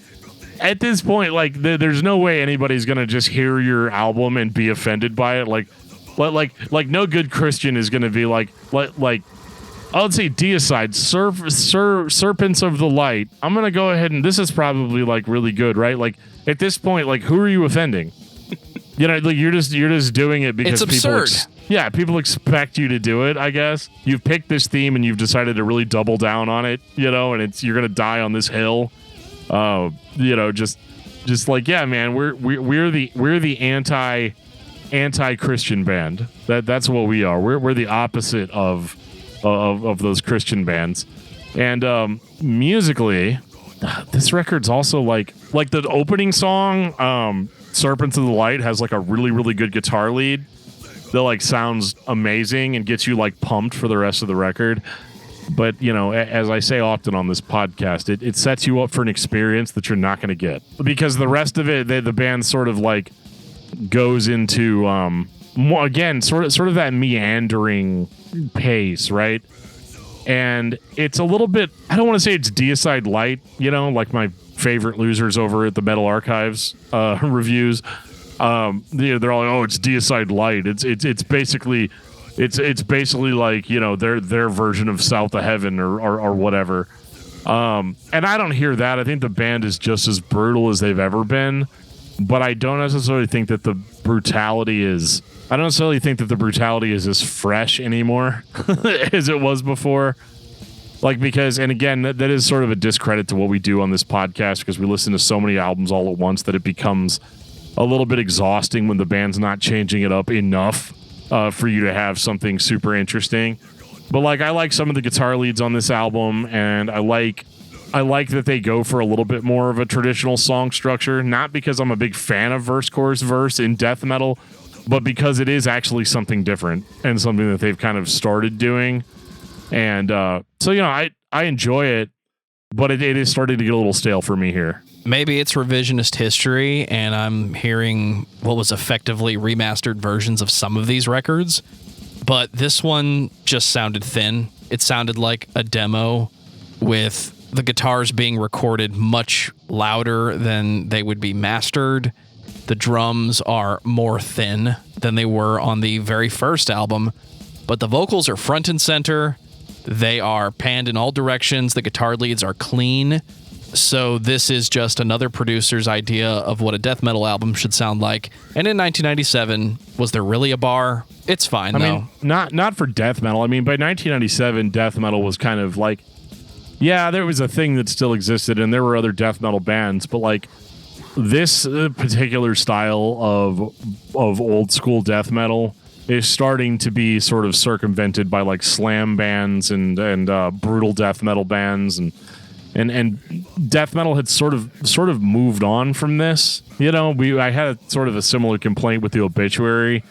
at this point, like, there's no way anybody's gonna just hear your album and be offended by it. Like no good Christian is gonna be like I would say Deicide, Serpents of the Light. I'm gonna go ahead and this is probably like really good, right? Like at this point, like who are you offending? Like you're just doing it because it's absurd. People expect you to do it. I guess you've picked this theme and you've decided to really double down on it. And you're gonna die on this hill. Just like, yeah, man, we're the anti-Christian band. That's what we are. We're the opposite of those Christian bands. And musically, this record's also like the opening song, Serpents of the Light, has like a really, really good guitar lead that like sounds amazing and gets you like pumped for the rest of the record. But, as I say often on this podcast, it sets you up for an experience that you're not going to get. Because the rest of it, the band sort of like goes into, more, again, sort of that meandering pace, right? And it's a little bit, I don't want to say it's Deicide light, like my favorite losers over at the Metal Archives reviews. They're all like, oh, it's Deicide light. It's basically... It's basically like, their version of South of Heaven or whatever. And I don't hear that. I think the band is just as brutal as they've ever been. But I don't necessarily think that the brutality is as fresh anymore as it was before. Like, because, and again, that is sort of a discredit to what we do on this podcast because we listen to so many albums all at once that it becomes a little bit exhausting when the band's not changing it up enough. for you to have something super interesting. But like, I like some of the guitar leads on this album, and I like that they go for a little bit more of a traditional song structure, not because I'm a big fan of verse, chorus, verse in death metal, but because it is actually something different and something that they've kind of started doing. And so, I enjoy it, but it is starting to get a little stale for me here. Maybe it's revisionist history, and I'm hearing what was effectively remastered versions of some of these records, but this one just sounded thin. It sounded like a demo with the guitars being recorded much louder than they would be mastered. The drums are more thin than they were on the very first album, but the vocals are front and center. They are panned in all directions. The guitar leads are clean. So this is just another producer's idea of what a death metal album should sound like. And in 1997, was there really a bar? It's fine, though. I mean, not for death metal. I mean, by 1997, death metal was kind of like, yeah, there was a thing that still existed, and there were other death metal bands, but like this particular style of old school death metal is starting to be sort of circumvented by like slam bands and brutal death metal bands and death metal had sort of moved on from this. I had sort of a similar complaint with the Obituary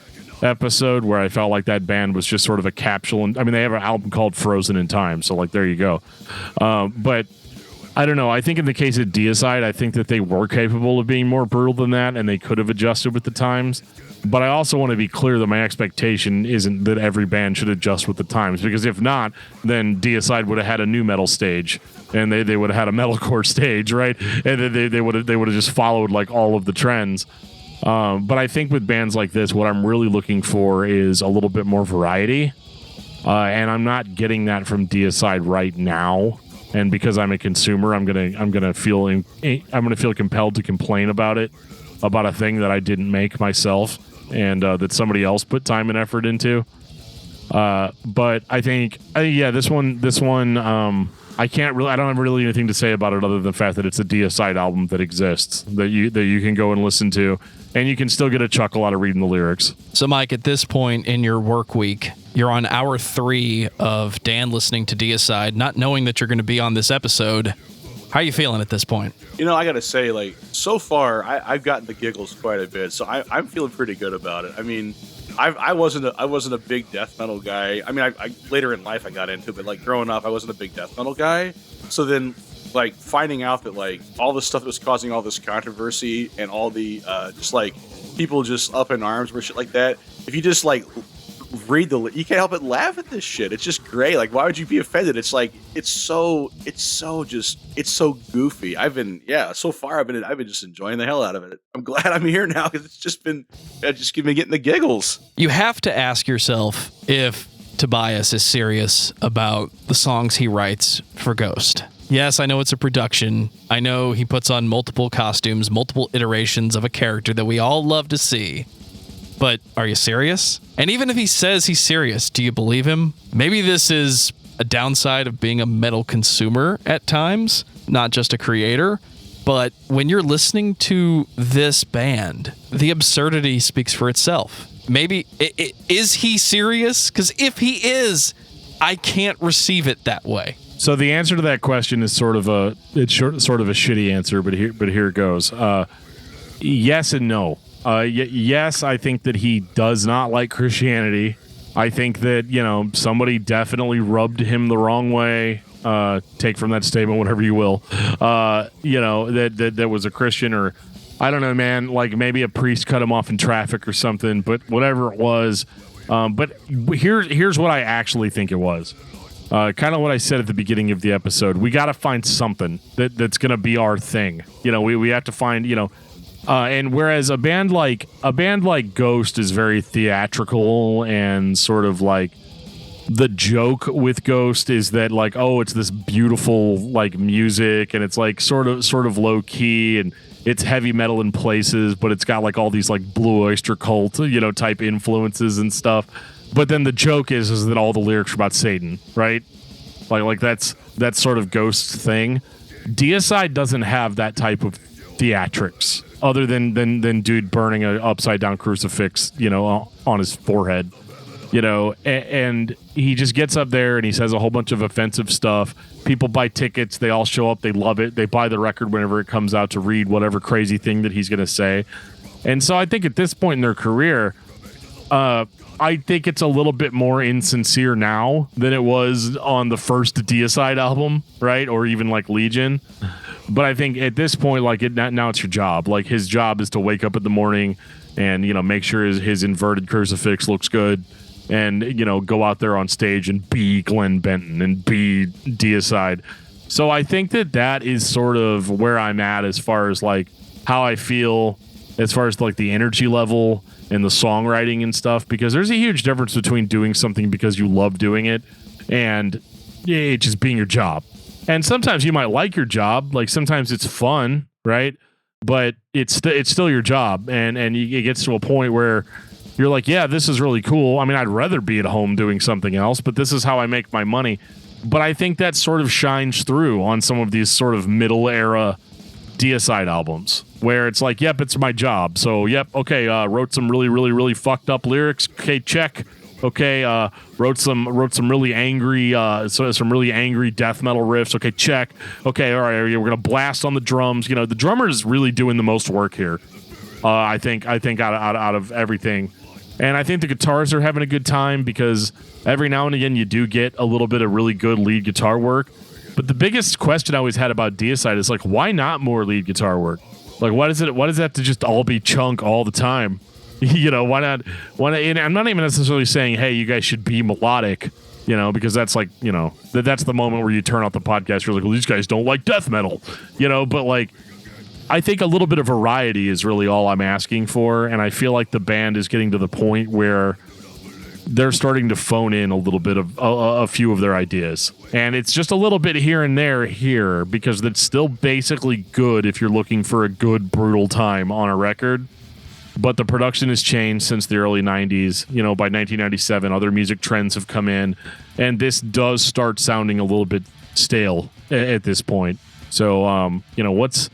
episode where I felt like that band was just sort of a capsule. And I mean, they have an album called Frozen in Time, so like there you go. But I don't know. I think in the case of Deicide, I think that they were capable of being more brutal than that, and they could have adjusted with the times. But I also want to be clear that my expectation isn't that every band should adjust with the times, because if not, then Deicide would have had a new metal stage, and they would have had a metalcore stage, right? And then they would have just followed like all of the trends. But I think with bands like this, what I'm really looking for is a little bit more variety, and I'm not getting that from Deicide right now. And because I'm a consumer, I'm gonna feel compelled to complain about it, about a thing that I didn't make myself, and that somebody else put time and effort into. But I think, this one, I don't have really anything to say about it other than the fact that it's a Deicide album that exists, that you can go and listen to, and you can still get a chuckle out of reading the lyrics. So, Mike, at this point in your work week, you're on hour 3 of Dan listening to Deicide, not knowing that you're going to be on this episode. How are you feeling at this point? I got to say, like, so far, I've gotten the giggles quite a bit, so I'm feeling pretty good about it. I mean, I wasn't a big death metal guy. I mean, I later in life I got into it, but like growing up, I wasn't a big death metal guy. So then, like, finding out that like all the stuff that was causing all this controversy and all the just like people just up in arms or shit like that, if you just like read you can't help but laugh at this shit. It's just great. Like, why would you be offended? It's like it's so goofy. So far I've been just enjoying the hell out of it. I'm glad I'm here now because it's just been getting the giggles. You have to ask yourself if Tobias is serious about the songs he writes for Ghost. Yes, I know it's a production. I know he puts on multiple costumes, multiple iterations of a character that we all love to see. But are you serious? And even if he says he's serious, do you believe him? Maybe this is a downside of being a metal consumer at times, not just a creator. But when you're listening to this band, the absurdity speaks for itself. Maybe, is he serious? Because if he is, I can't receive it that way. So the answer to that question is sort of a shitty answer, but here it goes. Yes and no. Yes, I think that he does not like Christianity. I think that, somebody definitely rubbed him the wrong way. Take from that statement whatever you will. That was a Christian, or I don't know, man, like maybe a priest cut him off in traffic or something, but whatever it was. But here's what I actually think it was. Kind of what I said at the beginning of the episode. We got to find something that's going to be our thing. We have to find, and whereas a band like Ghost is very theatrical, and sort of like the joke with Ghost is that like, oh, it's this beautiful like music, and it's like sort of low key, and it's heavy metal in places, but it's got like all these like Blue Oyster Cult, type influences and stuff. But then the joke is that all the lyrics are about Satan, right? Like that's sort of Ghost thing. Deicide doesn't have that type of theatrics, other than dude burning an upside down crucifix, on his forehead. and he just gets up there and he says a whole bunch of offensive stuff. People buy tickets. They all show up. They love it. They buy the record whenever it comes out to read whatever crazy thing that he's going to say. And so I think at this point in their career, I think it's a little bit more insincere now than it was on the first Deicide album, right? Or even like Legion. But I think at this point, like now it's your job. Like his job is to wake up in the morning and, make sure his inverted crucifix looks good and, go out there on stage and be Glenn Benton and be Deicide. So I think that is sort of where I'm at as far as like how I feel as far as like the energy level and the songwriting and stuff, because there's a huge difference between doing something because you love doing it and it just being your job. And sometimes you might like your job, like sometimes it's fun, right? But it's still your job, and it gets to a point where you're like, yeah, this is really cool. I mean, I'd rather be at home doing something else, but this is how I make my money. But I think that sort of shines through on some of these sort of middle era Deicide albums where it's like, yep, it's my job. So, yep, okay, wrote some really, really, really fucked up lyrics. Okay, check. Okay, wrote some really angry, some really angry death metal riffs. Okay, check. Okay, all right, we're gonna blast on the drums. The drummer is really doing the most work here. I think out of everything, and I think the guitars are having a good time because every now and again you do get a little bit of really good lead guitar work. But the biggest question I always had about Deicide is like, why not more lead guitar work? Like, why does it have to just all be chunk all the time? Why not? And I'm not even necessarily saying, hey, you guys should be melodic, because that's like, that's the moment where you turn off the podcast. You're like, well, these guys don't like death metal, but like, I think a little bit of variety is really all I'm asking for. And I feel like the band is getting to the point where they're starting to phone in a little bit of a few of their ideas. And it's just a little bit here and there here because it's still basically good if you're looking for a good, brutal time on a record. But the production has changed since the early 90s. By 1997, other music trends have come in. And this does start sounding a little bit stale at this point. So, what's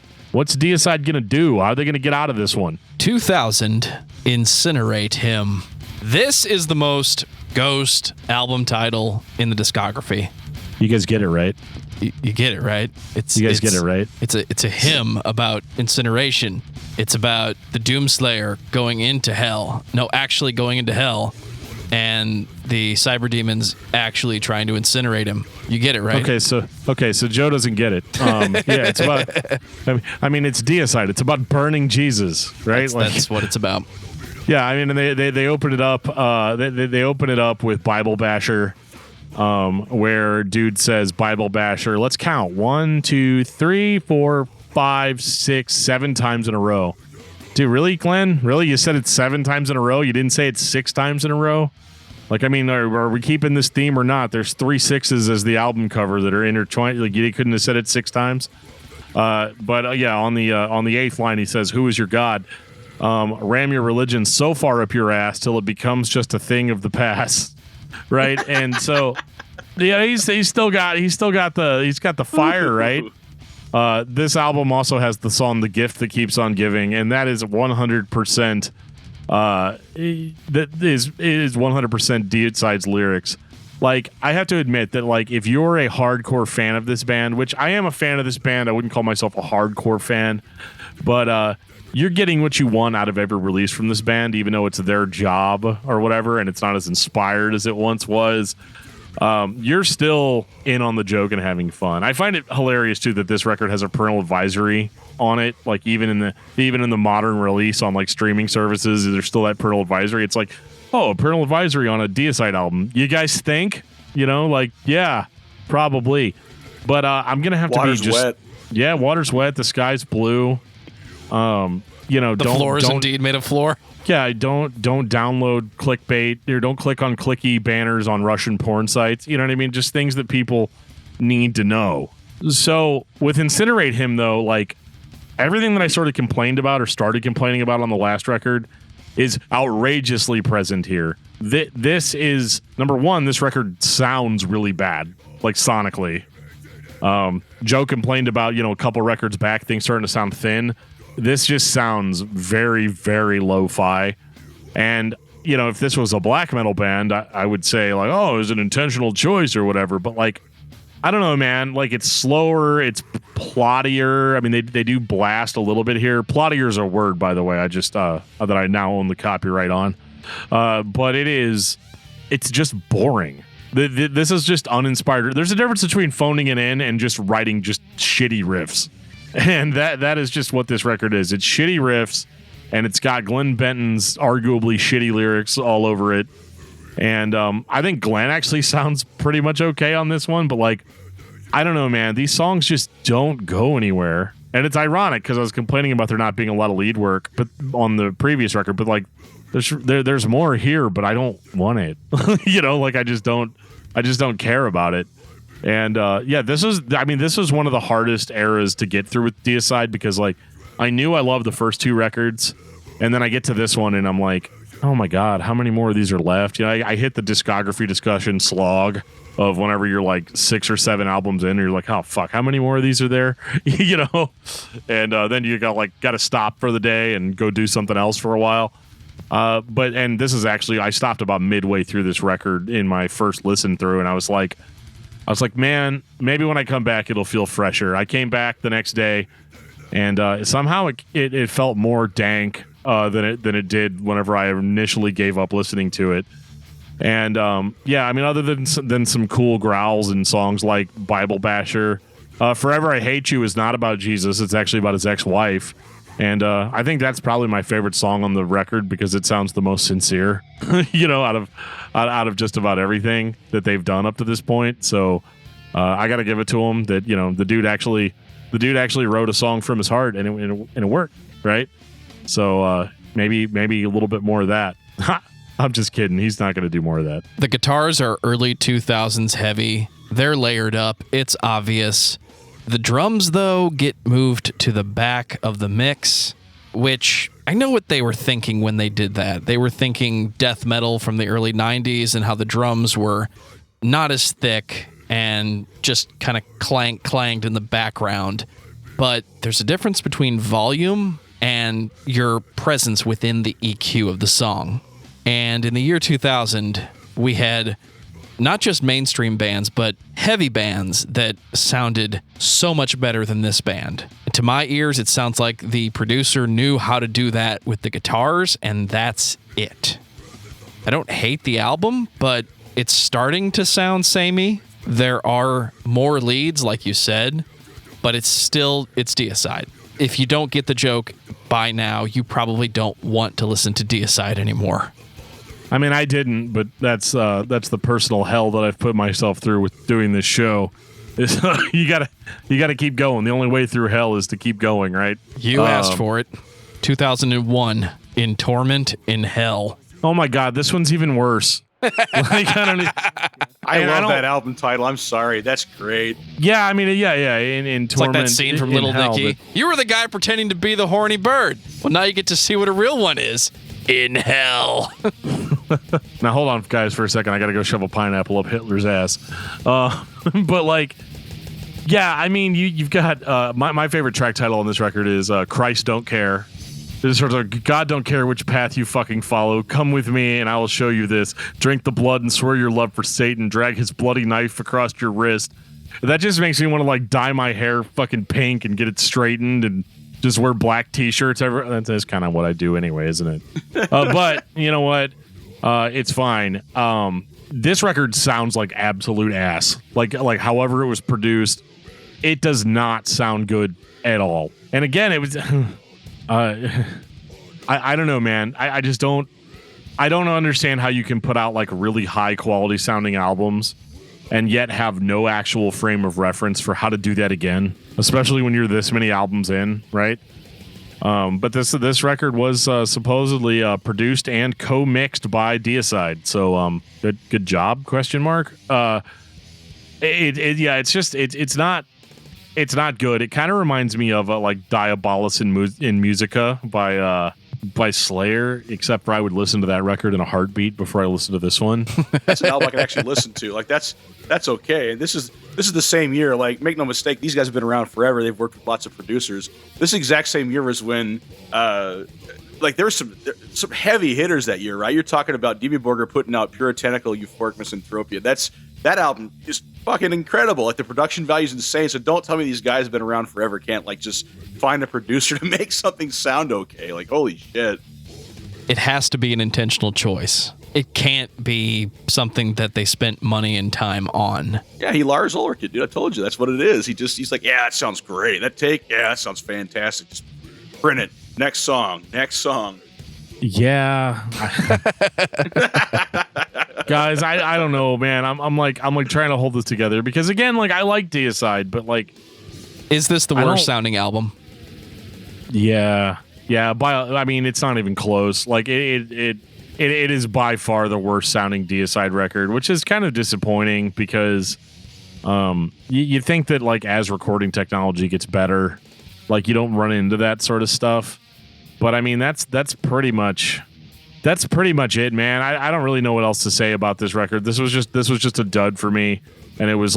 Deicide going to do? How are they going to get out of this one? 2000, Incinerate Him. This is the most ghost album title in the discography. You guys get it right. You get it right. You guys get it right. It's a hymn about incineration. It's about the Doomslayer going into hell. No, actually going into hell, and the cyber demons actually trying to incinerate him. You get it right. Okay, so Joe doesn't get it. Yeah, it's about. I mean, it's Deicide. It's about burning Jesus, right? That's what it's about. Yeah, I mean, they open it up. They open it up with Bible Basher, where dude says Bible Basher. Let's count 1, 2, 3, 4, 5, 6, 7 times in a row. Dude, really, Glenn? Really, you said it 7 times in a row? You didn't say it 6 times in a row? Like, I mean, are we keeping this theme or not? There's 3 6s as the album cover that are intertwined. Like, you couldn't have said it 6 times. But yeah, on the 8th line, he says, "Who is your God? Ram your religion so far up your ass till it becomes just a thing of the past," right? And so, yeah, he's still got the fire, right? This album also has the song "The Gift That Keeps on Giving," and that is 100%. That is 100% Deicide's lyrics. Like, I have to admit that, like, if you're a hardcore fan of this band, which I am a fan of this band, I wouldn't call myself a hardcore fan, but you're getting what you want out of every release from this band, even though it's their job or whatever, and it's not as inspired as it once was. You're still in on the joke and having fun. I find it hilarious too that this record has a parental advisory on it. Like even in the modern release on like streaming services, there's still that parental advisory. It's like, oh, a parental advisory on a Deicide album. You guys think? Like, yeah, probably. But I'm gonna have water's to be just wet. Yeah, water's wet. The sky's blue. The floor is indeed made of floor. Yeah, don't download clickbait or don't click on clicky banners on Russian porn sites. You know what I mean? Just things that people need to know. So with Incinerate Him, though, like everything that I sort of complained about or started complaining about on the last record is outrageously present here. This is, number one, this record sounds really bad, like sonically. Joe complained about, a couple records back, things starting to sound thin. This just sounds very, very lo-fi. And if this was a black metal band, I would say like, oh, it was an intentional choice or whatever. But like, I don't know, man. Like, it's slower, it's plottier. I mean, they do blast a little bit here. Plottier is a word, by the way. I just that I now own the copyright on. But it's just boring. This is just uninspired. There's a difference between phoning it in and just writing just shitty riffs, and that is just what this record is. It's shitty riffs, and it's got Glenn Benton's arguably shitty lyrics all over it. And I think Glenn actually sounds pretty much okay on this one, but like, I don't know, man. These songs just don't go anywhere. And it's ironic because I was complaining about there not being a lot of lead work, but on the previous record, but like, there's more here, but I don't want it. Like I just don't care about it. And this is one of the hardest eras to get through with Deicide, because like, I knew I loved the first two records, and then I get to this one and I'm like, oh my God, how many more of these are left? I hit the discography discussion slog of whenever you're like 6 or 7 albums in, and you're like, oh fuck, how many more of these are there? And then you got to stop for the day and go do something else for a while. But this is actually, I stopped about midway through this record in my first listen through, and I was like, man, maybe when I come back it'll feel fresher. I came back the next day, and somehow it felt more dank than it did whenever I initially gave up listening to it. And other than some cool growls and songs like Bible Basher, Forever I Hate You is not about Jesus. It's actually about his ex-wife. And I think that's probably my favorite song on the record because it sounds the most sincere, out of just about everything that they've done up to this point. So I got to give it to him that the dude actually wrote a song from his heart, and it worked, right? So maybe a little bit more of that. I'm just kidding. He's not going to do more of that. The guitars are early 2000s heavy. They're layered up. It's obvious. The drums, though, get moved to the back of the mix, which I know what they were thinking when they did that. They were thinking death metal from the early 90s and how the drums were not as thick and just kind of clanged in the background. But there's a difference between volume and your presence within the EQ of the song. And in the year 2000, we had not just mainstream bands, but heavy bands that sounded so much better than this band. To my ears, it sounds like the producer knew how to do that with the guitars, and that's it. I don't hate the album, but it's starting to sound samey. There are more leads, like you said, but it's Deicide. If you don't get the joke by now, you probably don't want to listen to Deicide anymore. I mean, I didn't, but that's the personal hell that I've put myself through with doing this show. Is you gotta keep going. The only way through hell is to keep going, right? You asked for it. 2001, In Torment in Hell. Oh my God, this one's even worse. I love that album title. I'm sorry, that's great. Yeah, I mean, yeah. In It's Torment, like that scene from Little Nicky. You were the guy pretending to be the horny bird. Well, now you get to see what a real one is. In hell. Now hold on, guys, for a second. I gotta go shove a pineapple up Hitler's ass. But like, yeah, I mean, you've got my favorite track title on this record is "Christ Don't Care." This is sort of God don't care which path you fucking follow. Come with me and I will show you this. Drink the blood and swear your love for Satan. Drag his bloody knife across your wrist. That just makes me want to like dye my hair fucking pink and get it straightened and just wear black t-shirts. That's kind of what I do anyway, isn't it? But you know what? It's fine. This record sounds like absolute ass. Like however it was produced, it does not sound good at all. And again, it was... I don't know, man. I just don't... I don't understand how you can put out like really high quality sounding albums and yet have no actual frame of reference for how to do that again, especially when you're this many albums in, right? But this record was supposedly produced and co-mixed by Deicide. So good job? ? It's not good. It kind of reminds me of like Diabolus in Musica by Slayer, except for I would listen to that record in a heartbeat before I listen to this one. That's an album I can actually listen to. Like that's okay. And this is the same year. Like, make no mistake, these guys have been around forever. They've worked with lots of producers. This exact same year was when like there was some heavy hitters that year, right? You're talking about D.B. Borger putting out Puritanical Euphoric Misanthropia. That album is fucking incredible. Like, the production value is insane. So don't tell me these guys have been around forever, can't like just find a producer to make something sound okay. Like, holy shit. It has to be an intentional choice. It can't be something that they spent money and time on. Yeah, he Lars Ulrich it, dude. I told you that's what it is. He's like, yeah, that sounds great. That take, yeah, that sounds fantastic. Just print it. Next song. Yeah. Guys, I don't know, man. I'm like trying to hold this together because, again, like, I like Deicide, but like, is this the worst sounding album? Yeah. I mean, it's not even close. Like, it is by far the worst sounding Deicide record, which is kind of disappointing because you think that, like, as recording technology gets better, like, you don't run into that sort of stuff. But I mean, that's pretty much it, man. I don't really know what else to say about this record. This was just a dud for me, and it was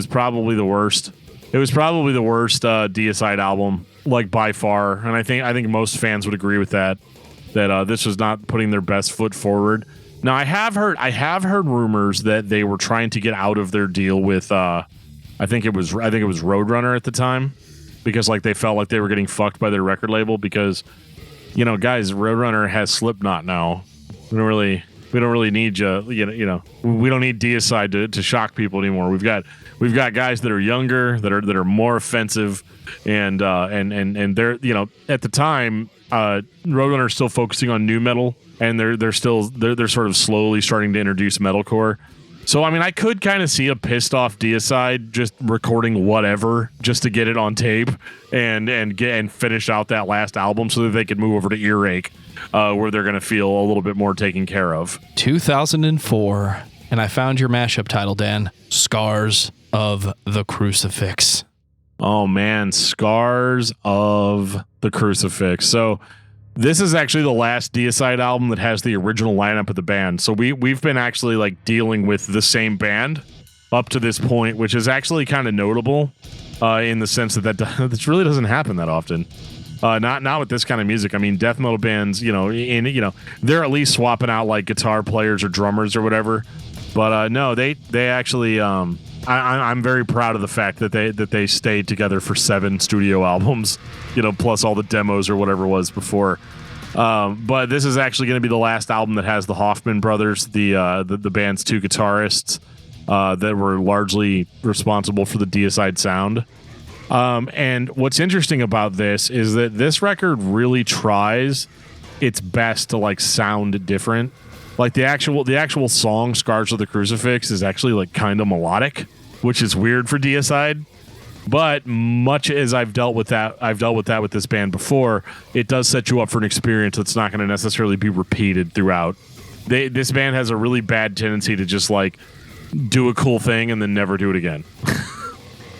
probably the worst. It was probably the worst Deicide album, like, by far. And I think most fans would agree with that this was not putting their best foot forward. Now, I have heard rumors that they were trying to get out of their deal with I think it was Roadrunner at the time, because, like, they felt like they were getting fucked by their record label because, you know, guys, Roadrunner has Slipknot now. We don't really need you know, we don't need Deicide to shock people anymore. We've got guys that are younger, that are more offensive, and they're, you know, at the time, Roadrunner is still focusing on nu metal, and they're sort of slowly starting to introduce metalcore. So, I mean, I could kind of see a pissed off Deicide just recording whatever just to get it on tape and finish out that last album so that they could move over to Earache, where they're going to feel a little bit more taken care of. 2004, and I found your mashup title, Dan. Scars of the Crucifix. Oh, man. Scars of the Crucifix. So this is actually the last Deicide album that has the original lineup of the band. So we've been actually, like, dealing with the same band up to this point, which is actually kind of notable in the sense that this really doesn't happen that often. Not with this kind of music. I mean, death metal bands, you know, they're at least swapping out, like, guitar players or drummers or whatever. But no, they actually. I'm very proud of the fact that they stayed together for 7 studio albums, you know, plus all the demos or whatever it was before. But this is actually going to be the last album that has the Hoffman brothers, the band's 2 guitarists that were largely responsible for the Deicide sound. And what's interesting about this is that this record really tries its best to, like, sound different. Like, the actual song "Scars of the Crucifix" is actually, like, kind of melodic, which is weird for Deicide. But much as I've dealt with that with this band before, it does set you up for an experience that's not going to necessarily be repeated throughout. This band has a really bad tendency to just, like, do a cool thing and then never do it again.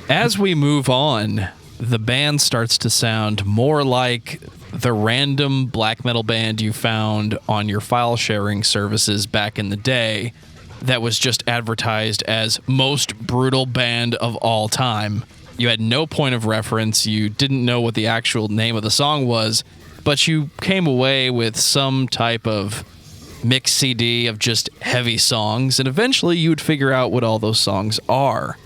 As we move on, the band starts to sound more like the random black metal band you found on your file sharing services back in the day that was just advertised as most brutal band of all time. You had no point of reference. You didn't know what the actual name of the song was, but you came away with some type of mix CD of just heavy songs, and eventually you would figure out what all those songs are.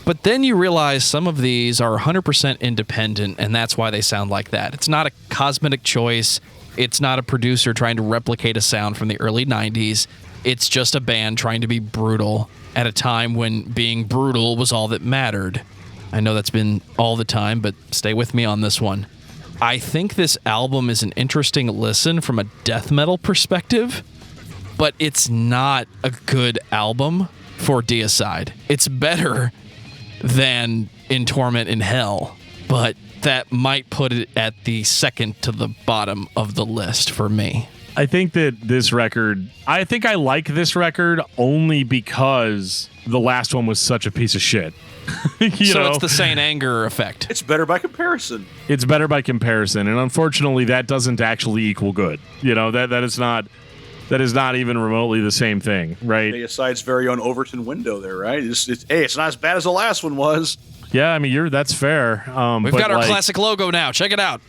But then you realize some of these are 100% independent, and that's why they sound like that. It's not a cosmetic choice. It's not a producer trying to replicate a sound from the early 90s. It's just a band trying to be brutal at a time when being brutal was all that mattered. I know that's been all the time, but stay with me on this one. I think this album is an interesting listen from a death metal perspective, but it's not a good album for Deicide. It's better than In Torment in Hell, but that might put it at the second to the bottom of the list for me. I think that I like this record only because the last one was such a piece of shit. It's the Saint Anger effect. It's better by comparison. It's better by comparison, and unfortunately that doesn't actually equal good. You know, that is not even remotely the same thing, right? Deicide's very own Overton window there, right? It's not as bad as the last one was. Yeah, I mean, that's fair. We've got our classic logo now. Check it out.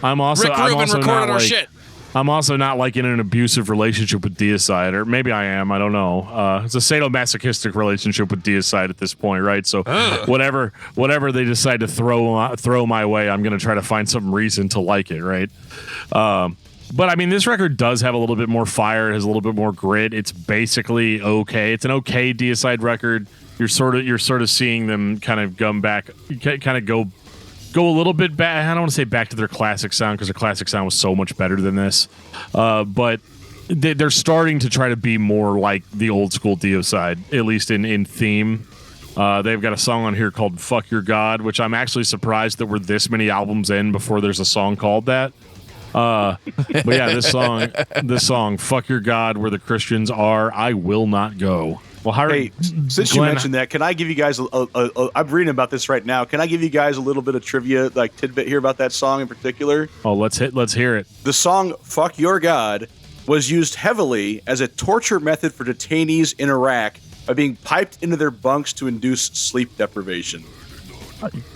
I'm also Rick Rubin recorded our shit. I'm also not like in an abusive relationship with Deicide, or maybe I am. I don't know. It's a sadomasochistic relationship with Deicide at this point, right? So whatever they decide to throw my way, I'm going to try to find some reason to like it, right? But I mean, this record does have a little bit more fire. It has a little bit more grit. It's basically okay. It's an okay Deicide record. You're sort of seeing them kind of go a little bit back. I don't want to say back to their classic sound, because their classic sound was so much better than this. But they're starting to try to be more like the old school Deicide, at least in theme. They've got a song on here called "Fuck Your God," which I'm actually surprised that we're this many albums in before there's a song called that. But yeah, this song, "Fuck Your God," where the Christians are, I will not go. Well, hey, since you mentioned that, can I give you guys I'm reading about this right now. Can I give you guys a little bit of trivia, like tidbit here about that song in particular? Oh, let's hear it. The song "Fuck Your God" was used heavily as a torture method for detainees in Iraq by being piped into their bunks to induce sleep deprivation.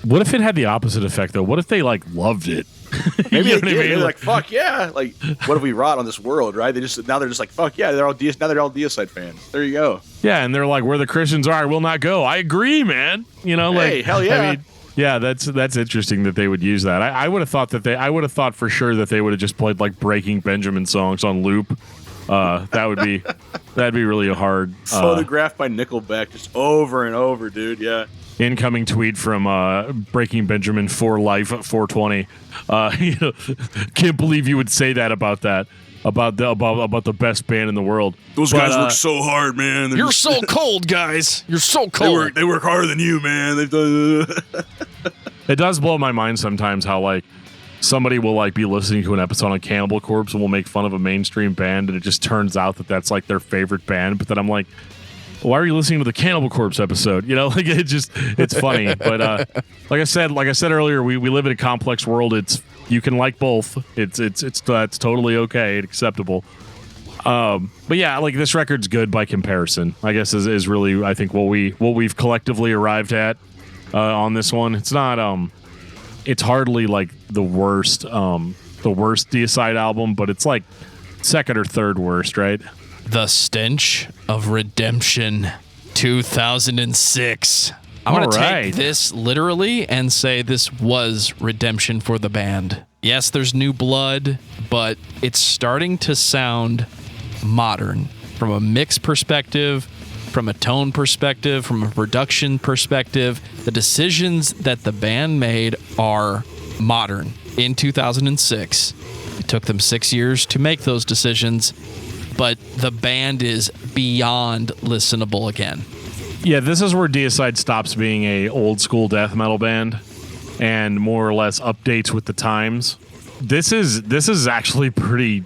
What if it had the opposite effect, though? What if they loved it? Maybe they did. They're like, fuck yeah! Like, what have we wrought on this world, right? They're just like, fuck yeah! They're all Deicide fans. There you go. Yeah, and they're like, where the Christians are, I will not go. I agree, man. Hey, hell yeah! I mean, yeah, that's interesting that they would use that. I would have thought for sure that they would have just played like Breaking Benjamin songs on loop. That'd be really hard. Photographed by Nickelback just over and over, dude. Yeah. Incoming tweet from Breaking Benjamin for Life at 420. Can't believe you would say that about the best band in the world. Those guys work so hard, man. You're so cold, guys. You're so cold. They work harder than you, man. It does blow my mind sometimes how somebody will be listening to an episode on Cannibal Corpse and will make fun of a mainstream band, and it just turns out that that's their favorite band. But then I'm like, why are you listening to the Cannibal Corpse episode? It's funny. But like I said earlier, we live in a complex world. You can like both. That's totally okay and acceptable. But yeah, this record's good by comparison, I guess is really, I think, what we've collectively arrived at on this one. It's not it's hardly the worst Deicide album, but it's second or third worst, right? The Stench of Redemption, 2006. I'm going to take this literally and say this was redemption for the band. Yes, there's new blood, but it's starting to sound modern from a mix perspective, from a tone perspective, from a production perspective. The decisions that the band made are modern. In 2006, it took them 6 years to make those decisions, but the band is beyond listenable again. Yeah, this is where Deicide stops being a old school death metal band and more or less updates with the times. This is actually pretty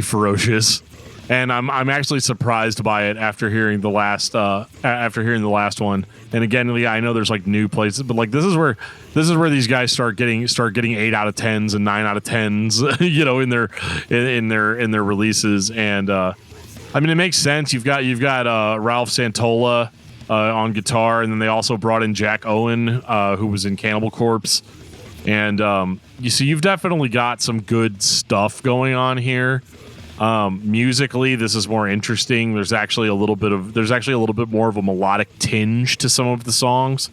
ferocious, and I'm actually surprised by it after hearing the last one. And again, I know there's new places, but this is where these guys start getting 8 out of 10s and 9 out of 10s, in their releases. And I mean, it makes sense. You've got Ralph Santola on guitar, and then they also brought in Jack Owen, who was in Cannibal Corpse. And you've definitely got some good stuff going on here. Musically, this is more interesting. There's actually a little bit more of a melodic tinge to some of the songs.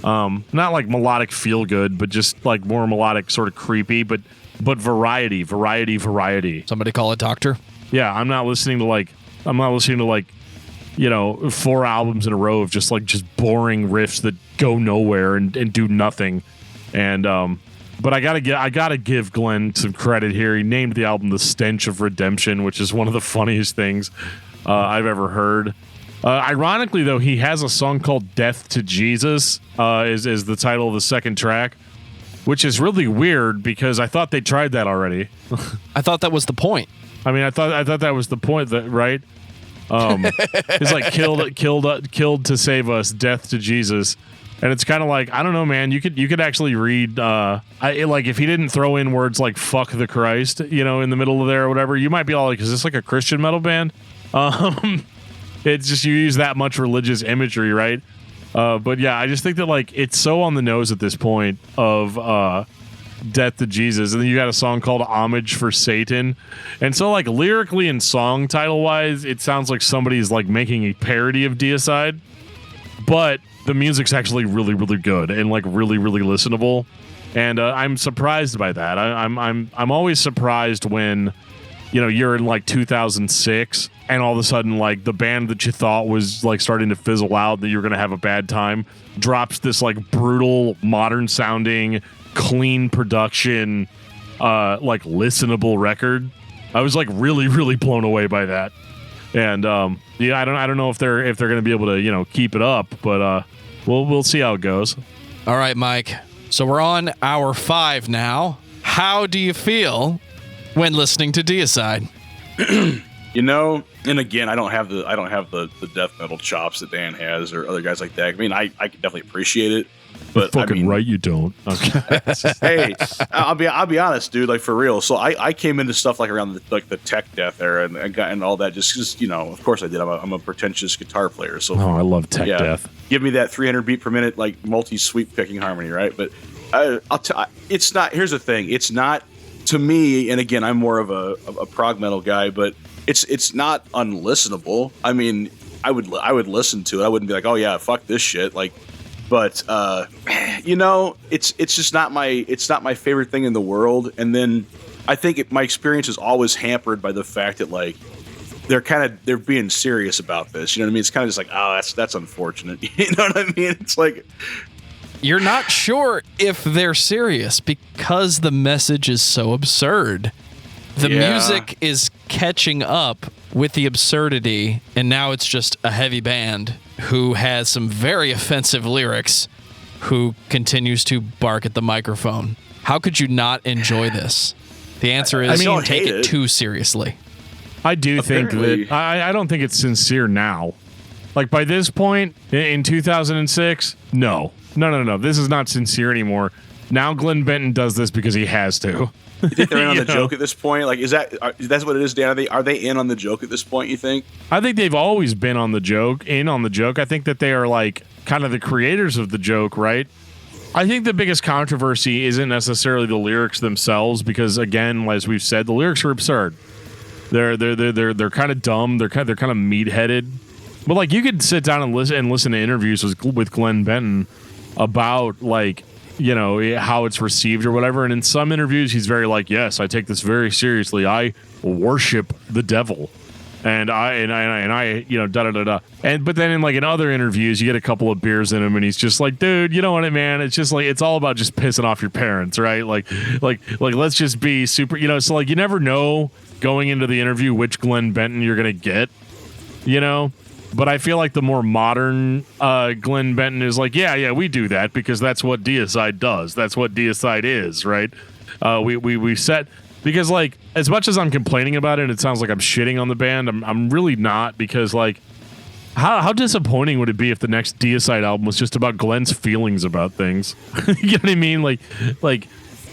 Not melodic feel good, but just more melodic, sort of creepy, but variety. Somebody call a doctor. Yeah, I'm not listening to 4 albums in a row of just boring riffs that go nowhere and do nothing. And but I gotta give Glenn some credit here. He named the album "The Stench of Redemption," which is one of the funniest things I've ever heard. Ironically, though, he has a song called "Death to Jesus" is the title of the second track, which is really weird because I thought they tried that already. I thought that was the point. I mean, I thought that was the point, that right? It's killed to save us, death to Jesus. And it's kind of I don't know, man. You could actually read, if he didn't throw in words like "fuck the Christ," in the middle of there or whatever, you might be all is this a Christian metal band? It's just you use that much religious imagery, right? But yeah, I just think that it's so on the nose at this point of Death to Jesus, and then you got a song called Homage for Satan. And so like lyrically and song title wise, it sounds like somebody's like making a parody of Deicide, but the music's actually really, really good and like really, really listenable. And I'm surprised by that. I'm always surprised when, you know, you're in like 2006 and all of a sudden like the band that you thought was like starting to fizzle out, that you're going to have a bad time, drops this like brutal, modern sounding, clean production, like listenable record. I was like really, really blown away by that. And yeah, I don't know if they're going to be able to, you know, keep it up, but we'll see how it goes. All right, Mike. So we're on hour 5 now. How do you feel when listening to Deicide? You know, and again, I don't have the death metal chops that Dan has or other guys like that. I mean, I can definitely appreciate it, but Fucking I mean, right, you don't. Okay. Hey, I'll be honest, dude. Like for real. So I came into stuff like around the tech death era and all that. Just you know, of course I did. I'm a pretentious guitar player. So Oh, I love tech death. Give me that 300 beat per minute like multi-sweep picking harmony, right? But it's not. Here's the thing. It's not to me. And again, I'm more of a prog metal guy, but it's not unlistenable. I mean, I would listen to it. I wouldn't be like, oh yeah, fuck this shit. Like, but you know, it's just not my favorite thing in the world. And then I think my experience is always hampered by the fact that like they're being serious about this. You know what I mean? It's kind of just like, oh, that's unfortunate. You know what I mean? It's like You're not sure if they're serious because the message is so absurd. The music is catching up with the absurdity, and now it's just a heavy band who has some very offensive lyrics who continues to bark at the microphone. How could you not enjoy this? The answer is I mean, take it too seriously. I do think that I don't think it's sincere now. Like by this point in 2006, no. This is not sincere anymore. Now Glenn Benton does this because he has to. You think they're in on the joke at this point? Like, that's what it is, Dan? Are they in on the joke at this point, you think? I think they've always been on the joke. I think that they are like kind of the creators of the joke, right? I think the biggest controversy isn't necessarily the lyrics themselves, because again, as we've said, the lyrics are absurd. They're kind of dumb. They're kind of meatheaded. But like, you could sit down and listen to interviews with Glenn Benton about like, you know, how it's received or whatever. And in some interviews, he's very like, yes, I take this very seriously. I worship the devil. And I, you know, da-da-da-da. But then in other interviews, you get a couple of beers in him and he's just like, dude, you know what, man? It's just like, it's all about just pissing off your parents, right? Like, let's just be super, you know, so like, you never know going into the interview which Glenn Benton you're going to get, you know? But I feel like the more modern Glenn Benton is like, yeah, we do that because that's what Deicide does. That's what Deicide is, right? We set, because like, as much as I'm complaining about it, it sounds like I'm shitting on the band. I'm really not, because like, how disappointing would it be if the next Deicide album was just about Glenn's feelings about things? You know what I mean? Like,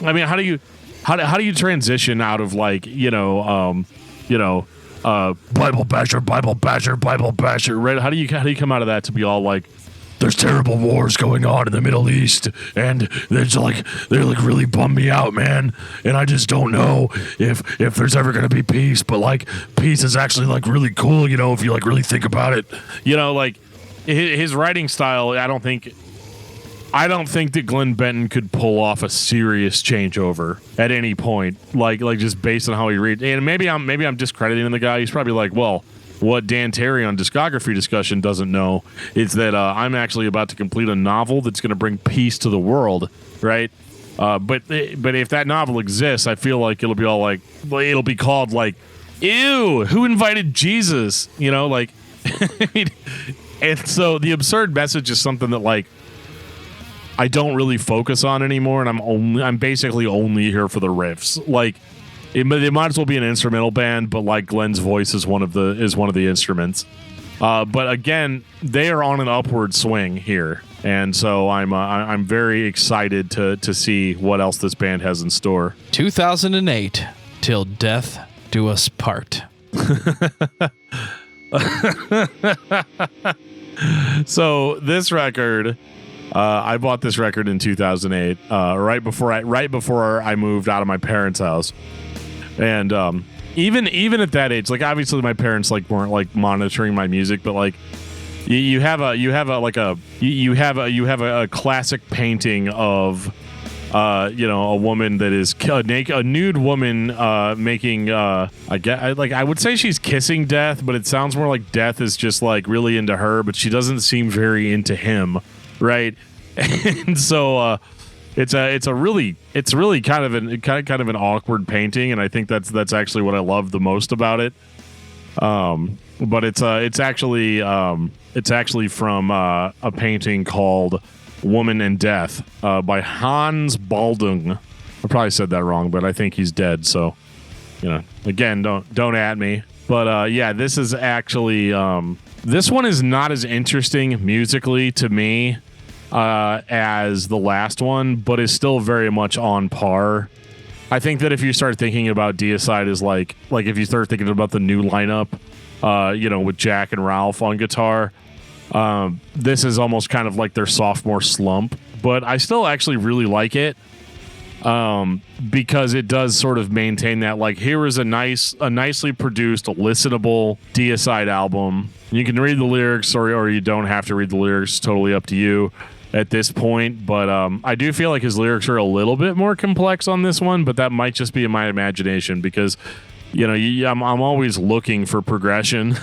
I mean, how do you transition out of like, Bible basher, right? How do you come out of that to be all like, there's terrible wars going on in the Middle East, and they're really bum me out, man. And I just don't know if there's ever gonna be peace. But like, peace is actually like really cool, you know, if you like really think about it. You know, like his writing style, I don't think that Glenn Benton could pull off a serious changeover at any point. Like just based on how he reads. And maybe I'm discrediting the guy. He's probably like, well, what Dan Terry on Discography Discussion doesn't know is that I'm actually about to complete a novel that's going to bring peace to the world, right? But if that novel exists, I feel like it'll be all like, it'll be called like, ew, who invited Jesus? You know, like, and so the absurd message is something that like, I don't really focus on anymore, and I'm basically only here for the riffs. Like, it might as well be an instrumental band, but like Glenn's voice is one of the instruments. But again, they are on an upward swing here, and so I'm very excited to see what else this band has in store. 2008, till death do us part. So this record I bought this record in 2008, right before I moved out of my parents' house, and even at that age, like obviously my parents like weren't like monitoring my music, but like you have a classic painting of a woman that is a nude woman making I would say she's kissing death, but it sounds more like death is just like really into her, but she doesn't seem very into him, right? And so it's really kind of an awkward painting, and I think that's actually what I love the most about it. But it's actually from a painting called Woman and Death by Hans Baldung. I probably said that wrong, but I think he's dead, so again, don't at me. But yeah, this is actually this one is not as interesting musically to me as the last one, but is still very much on par. I think that if you start thinking about Deicide as like if you start thinking about the new lineup, with Jack and Ralph on guitar, this is almost kind of like their sophomore slump, but I still actually really like it because it does sort of maintain that, like, here is a nicely produced, listenable Deicide album. You can read the lyrics or you don't have to read the lyrics. It's totally up to you at this point, but I do feel like his lyrics are a little bit more complex on this one, but that might just be in my imagination because I'm always looking for progression.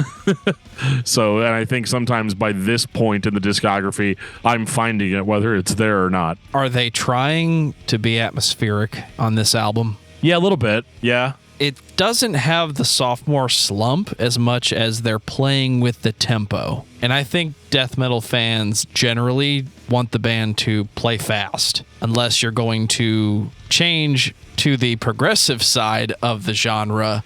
So, and I think sometimes by this point in the discography, I'm finding it, whether it's there or not. Are they trying to be atmospheric on this album? Yeah, a little bit. Yeah. It doesn't have the sophomore slump as much as they're playing with the tempo. And I think death metal fans generally want the band to play fast, unless you're going to change to the progressive side of the genre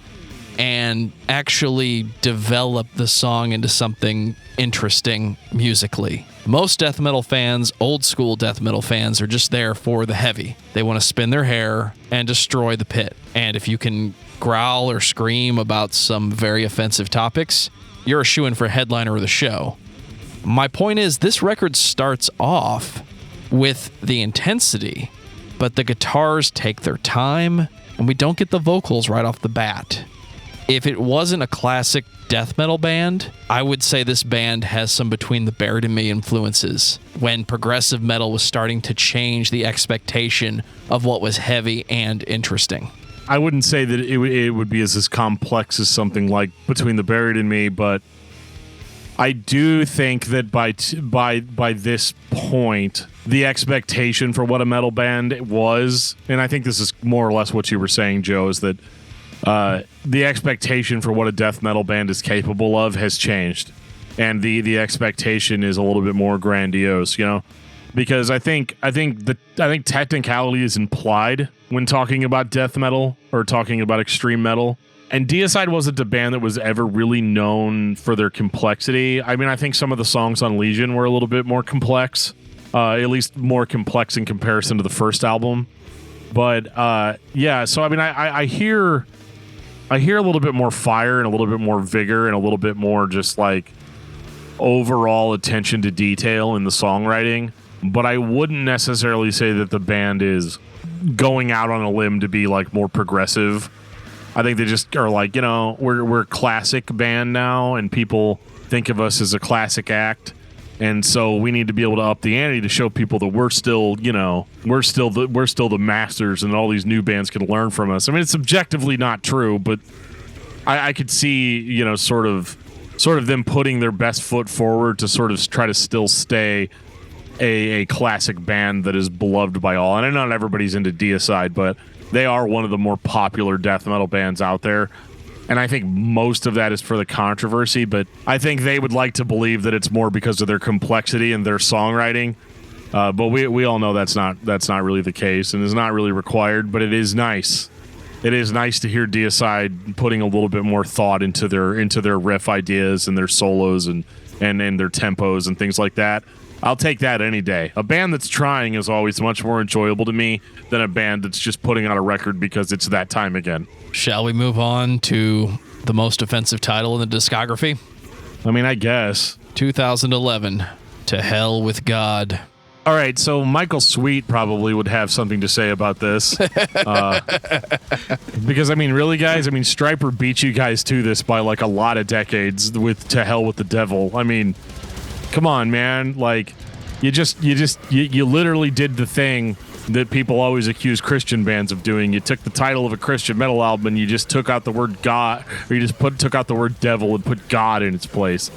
and actually develop the song into something interesting musically. Most death metal fans, old school death metal fans, are just there for the heavy. They want to spin their hair and destroy the pit. And if you can growl or scream about some very offensive topics, you're a shoo-in for headliner of the show. My point is, this record starts off with the intensity, but the guitars take their time, and we don't get the vocals right off the bat. If it wasn't a classic death metal band, I would say this band has some Between the Buried and Me influences, when progressive metal was starting to change the expectation of what was heavy and interesting. I wouldn't say that it would be as complex as something like Between the Buried and Me, but I do think that by this point, the expectation for what a metal band was, and I think this is more or less what you were saying, Joe, is that the expectation for what a death metal band is capable of has changed, and the expectation is a little bit more grandiose, because I think technicality is implied when talking about death metal or talking about extreme metal. And Deicide wasn't a band that was ever really known for their complexity. I mean, I think some of the songs on Legion were a little bit more complex, at least more complex in comparison to the first album. But yeah, so I mean, I hear a little bit more fire and a little bit more vigor and a little bit more just like overall attention to detail in the songwriting. But I wouldn't necessarily say that the band is going out on a limb to be like more progressive. I think they just are like, we're a classic band now, and people think of us as a classic act, and so we need to be able to up the ante to show people that we're still the masters, and all these new bands can learn from us. I mean, it's objectively not true, but I could see, sort of them putting their best foot forward to sort of try to still stay a classic band that is beloved by all. And I know not everybody's into Deicide, but they are one of the more popular death metal bands out there. And I think most of that is for the controversy, but I think they would like to believe that it's more because of their complexity and their songwriting. But we all know that's not really the case, and is not really required, but it is nice. It is nice to hear Deicide putting a little bit more thought into their riff ideas and their solos and their tempos and things like that. I'll take that any day. A band that's trying is always much more enjoyable to me than a band that's just putting out a record because it's that time again. Shall we move on to the most offensive title in the discography? I mean, I guess. 2011, To Hell with God. All right, so Michael Sweet probably would have something to say about this. Because, I mean, really, guys? I mean, Stryper beat you guys to this by, like, a lot of decades with To Hell with the Devil. I mean, come on, man. Like, you literally did the thing that people always accuse Christian bands of doing. You took the title of a Christian metal album and you just took out the word God, or you just took out the word devil and put God in its place.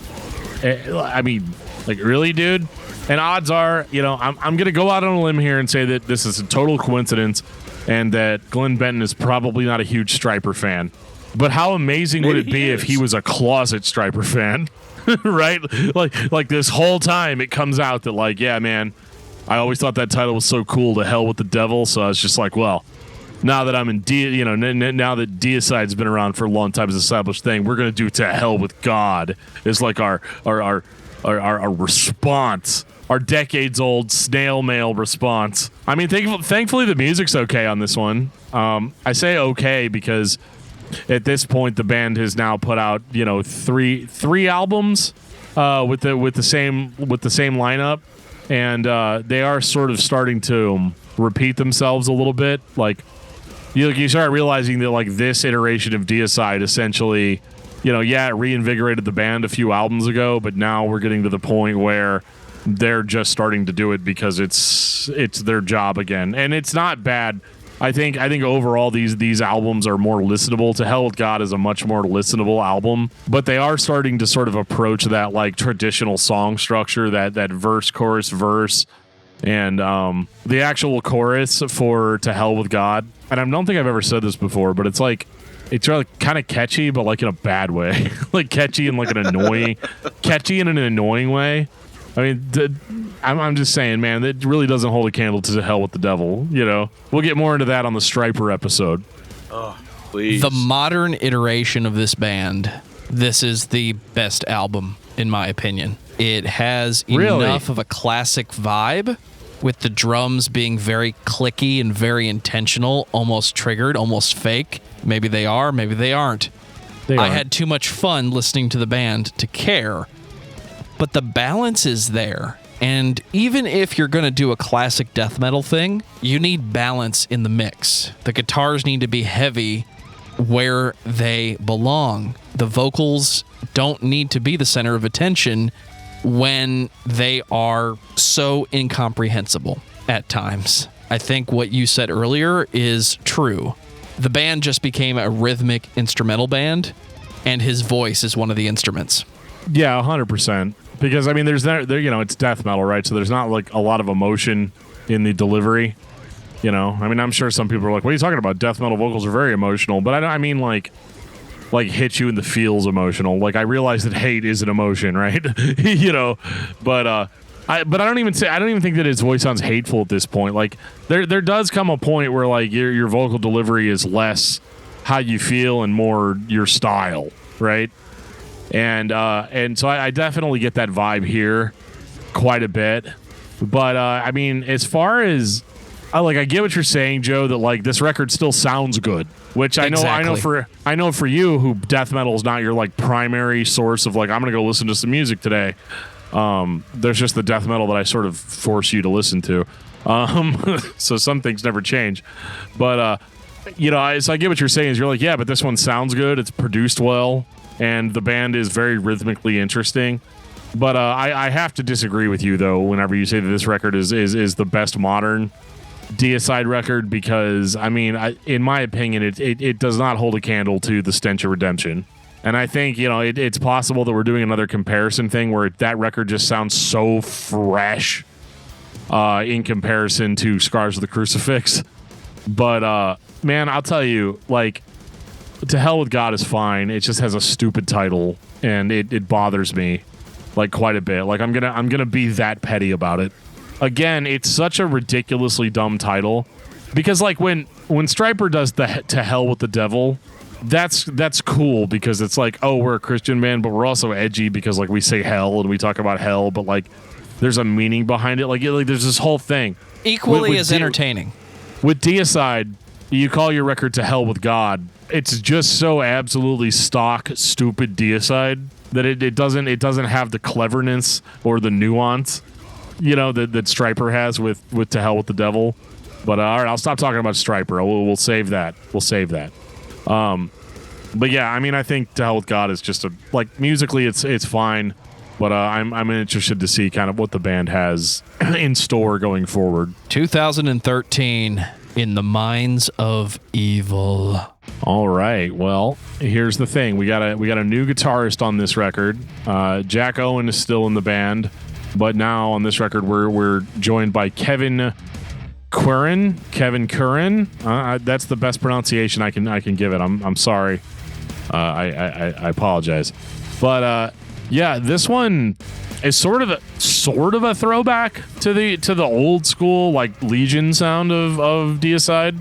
I mean, like, really, dude? And odds are, you know, I'm going to go out on a limb here and say that this is a total coincidence and that Glenn Benton is probably not a huge Stryper fan. But how amazing would it be if he was a closet Stryper fan? Right? Like this whole time it comes out that, like, yeah, man, I always thought that title was so cool, To Hell with the Devil. So I was just like, well, now that I'm in now that Deicide's been around for a long time as an established thing, we're going to do To Hell with God. It's like our response. Our decades-old snail mail response. I mean, thankfully the music's okay on this one. I say okay because at this point the band has now put out, you know, three albums with the same lineup, and they are sort of starting to repeat themselves a little bit. Like you start realizing that, like, this iteration of Deicide essentially, you know, yeah, it reinvigorated the band a few albums ago, but now we're getting to the point where they're just starting to do it because it's their job again, and it's not bad. I think overall these albums are more listenable. To Hell with God is a much more listenable album, but they are starting to sort of approach that, like, traditional song structure, that verse, chorus, verse, and the actual chorus for To Hell with God. And I don't think I've ever said this before, but it's like, it's really kind of catchy, but like in a bad way, like catchy in like an annoying way. I mean, I'm just saying, man, it really doesn't hold a candle to Hell with the Devil, you know? We'll get more into that on the Stryper episode. Oh, please. The modern iteration of this band, this is the best album, in my opinion. It has enough of a classic vibe, with the drums being very clicky and very intentional, almost triggered, almost fake. Maybe they are, maybe they aren't. I had too much fun listening to the band to care. But the balance is there. And even if you're going to do a classic death metal thing, you need balance in the mix. The guitars need to be heavy where they belong. The vocals don't need to be the center of attention when they are so incomprehensible at times. I think what you said earlier is true. The band just became a rhythmic instrumental band, and his voice is one of the instruments. Yeah, 100%. Because, I mean, it's death metal, right? So there's not, like, a lot of emotion in the delivery, you know? I mean, I'm sure some people are like, what are you talking about? Death metal vocals are very emotional. But I mean, like hit you in the feels emotional. Like, I realize that hate is an emotion, right? You know? But I don't even think that his voice sounds hateful at this point. Like, there does come a point where, like, your vocal delivery is less how you feel and more your style, right? And so I definitely get that vibe here quite a bit. But, I mean, as far as, I get what you're saying, Joe, that, like, this record still sounds good, which I know for you, who death metal is not your, like, primary source of, like, I'm going to go listen to some music today. There's just the death metal that I sort of force you to listen to. So some things never change. But, so I get what you're saying is you're like, yeah, but this one sounds good. It's produced well. And the band is very rhythmically interesting. But I have to disagree with you, though, whenever you say that this record is the best modern Deicide record, because, I mean, in my opinion, it does not hold a candle to The Stench of Redemption. And I think, it's possible that we're doing another comparison thing where that record just sounds so fresh in comparison to Scars of the Crucifix. But, man, I'll tell you, like, To Hell with God is fine. It just has a stupid title, and it bothers me, like, quite a bit. Like, I'm gonna be that petty about it. Again, it's such a ridiculously dumb title, because, like, when Stryper does the To Hell with the Devil, that's cool, because it's like, oh, we're a Christian band, but we're also edgy because, like, we say hell and we talk about hell, but, like, there's a meaning behind it. Like there's this whole thing. Equally as entertaining. With Deicide, you call your record To Hell with God. It's just so absolutely stock, stupid Deicide that it doesn't have the cleverness or the nuance that Stryper has with To Hell with the Devil. But all right, I'll stop talking about Stryper. We'll save that. But yeah, I mean, I think To Hell with God is just musically it's fine, but I'm interested to see kind of what the band has in store going forward. 2013, In the Minds of Evil. All right, well, here's the thing: we got a new guitarist on this record. Jack Owen is still in the band, but now on this record we're joined by Kevin Curran. That's the best pronunciation I can give it. I'm sorry. I apologize. But yeah, this one is sort of a throwback to the old school Legion sound of Deicide.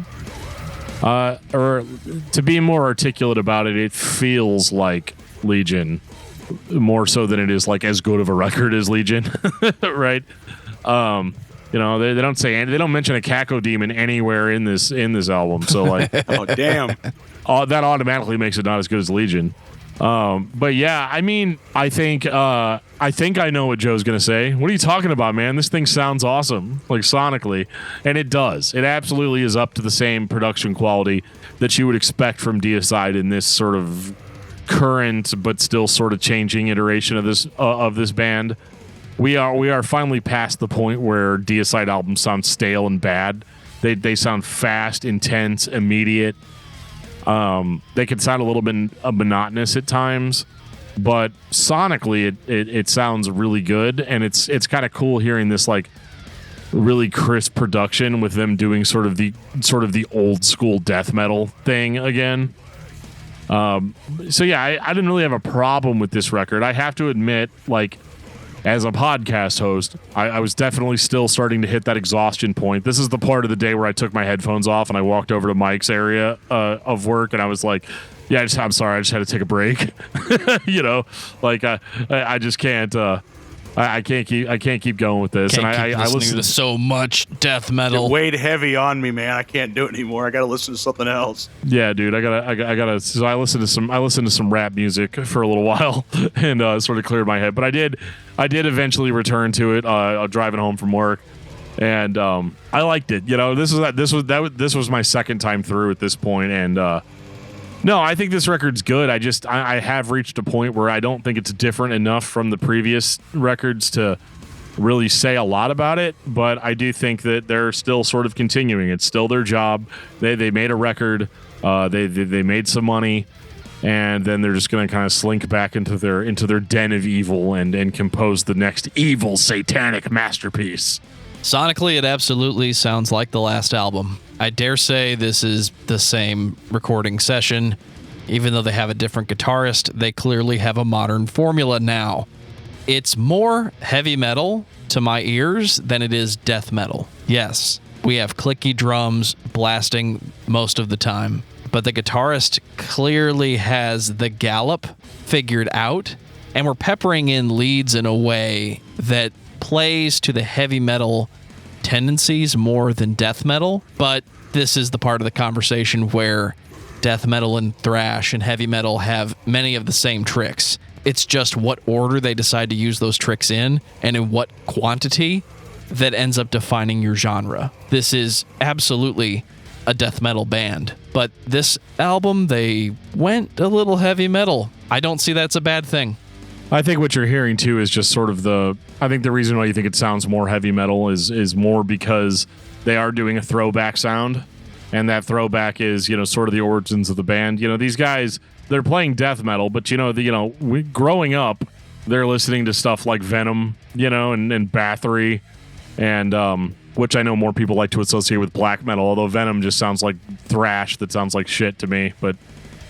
Or to be more articulate about it, it feels like Legion more so than it is as good of a record as Legion, right? They don't mention a Caco Demon anywhere in this album. So oh damn, that automatically makes it not as good as Legion. But yeah, I mean, I think I know what Joe's gonna say. What are you talking about, man? This thing sounds awesome, sonically, and it does. It absolutely is up to the same production quality that you would expect from Deicide in this sort of current but still sort of changing iteration of this band. We are finally past the point where Deicide albums sound stale and bad. They sound fast, intense, immediate. They can sound a little bit monotonous at times, but sonically it sounds really good, and it's kind of cool hearing this really crisp production with them doing sort of the old school death metal thing again. So yeah, I didn't really have a problem with this record. I have to admit, as a podcast host, I was definitely still starting to hit that exhaustion point. This is the part of the day where I took my headphones off and I walked over to Mike's area of work, and I was like, "Yeah, I'm sorry, I just had to take a break." I just can't. I can't keep going with this. I listen to so much death metal. It weighed heavy on me, man. I can't do it anymore. I got to listen to something else. Yeah, dude. I gotta. So I listened to some rap music for a little while and sort of cleared my head. But I did eventually return to it. Driving home from work, and I liked it. This was my second time through at this point, and. No, I think this record's good. I have reached a point where I don't think it's different enough from the previous records to really say a lot about it, but I do think that they're still sort of continuing. It's still their job. They made a record. They made some money, and then they're just going to kind of slink back into their den of evil and compose the next evil satanic masterpiece. Sonically, it absolutely sounds like the last album. I dare say this is the same recording session. Even though they have a different guitarist, they clearly have a modern formula now. It's more heavy metal to my ears than it is death metal. Yes, we have clicky drums blasting most of the time, but the guitarist clearly has the gallop figured out, and we're peppering in leads in a way that plays to the heavy metal tendencies more than death metal, but this is the part of the conversation where death metal and thrash and heavy metal have many of the same tricks. It's just what order they decide to use those tricks in and in what quantity that ends up defining your genre. This is absolutely a death metal band, but this album, they went a little heavy metal. I don't see that's a bad thing. I think what you're hearing too is just sort of I think the reason why you think it sounds more heavy metal is more because they are doing a throwback sound, and that throwback is, sort of the origins of the band. These guys, they're playing death metal, but growing up, they're listening to stuff like Venom, and Bathory, and which I know more people like to associate with black metal, although Venom just sounds like thrash that sounds like shit to me, but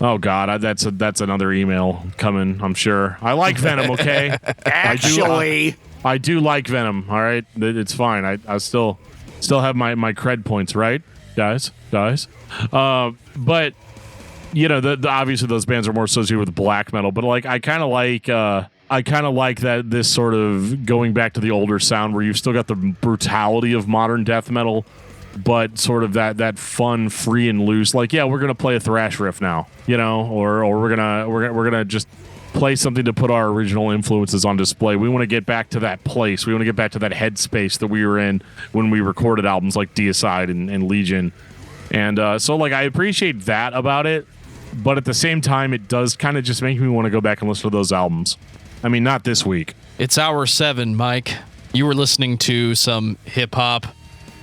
oh God, that's another email coming, I'm sure. I like Venom, okay? Actually, I do like Venom, all right? It's fine. I still have my cred points, right? Guys. But, obviously those bands are more associated with black metal, but I kind of like that this sort of going back to the older sound where you've still got the brutality of modern death metal, but sort of that fun, free and loose. We're gonna play a thrash riff now, or we're gonna just play something to put our original influences on display. We want to get back to that place. We want to get back to that headspace that we were in when we recorded albums like Deicide and Legion. And so, like, I appreciate that about it. But at the same time, it does kind of just make me want to go back and listen to those albums. I mean, not this week. It's hour 7, Mike. You were listening to some hip-hop,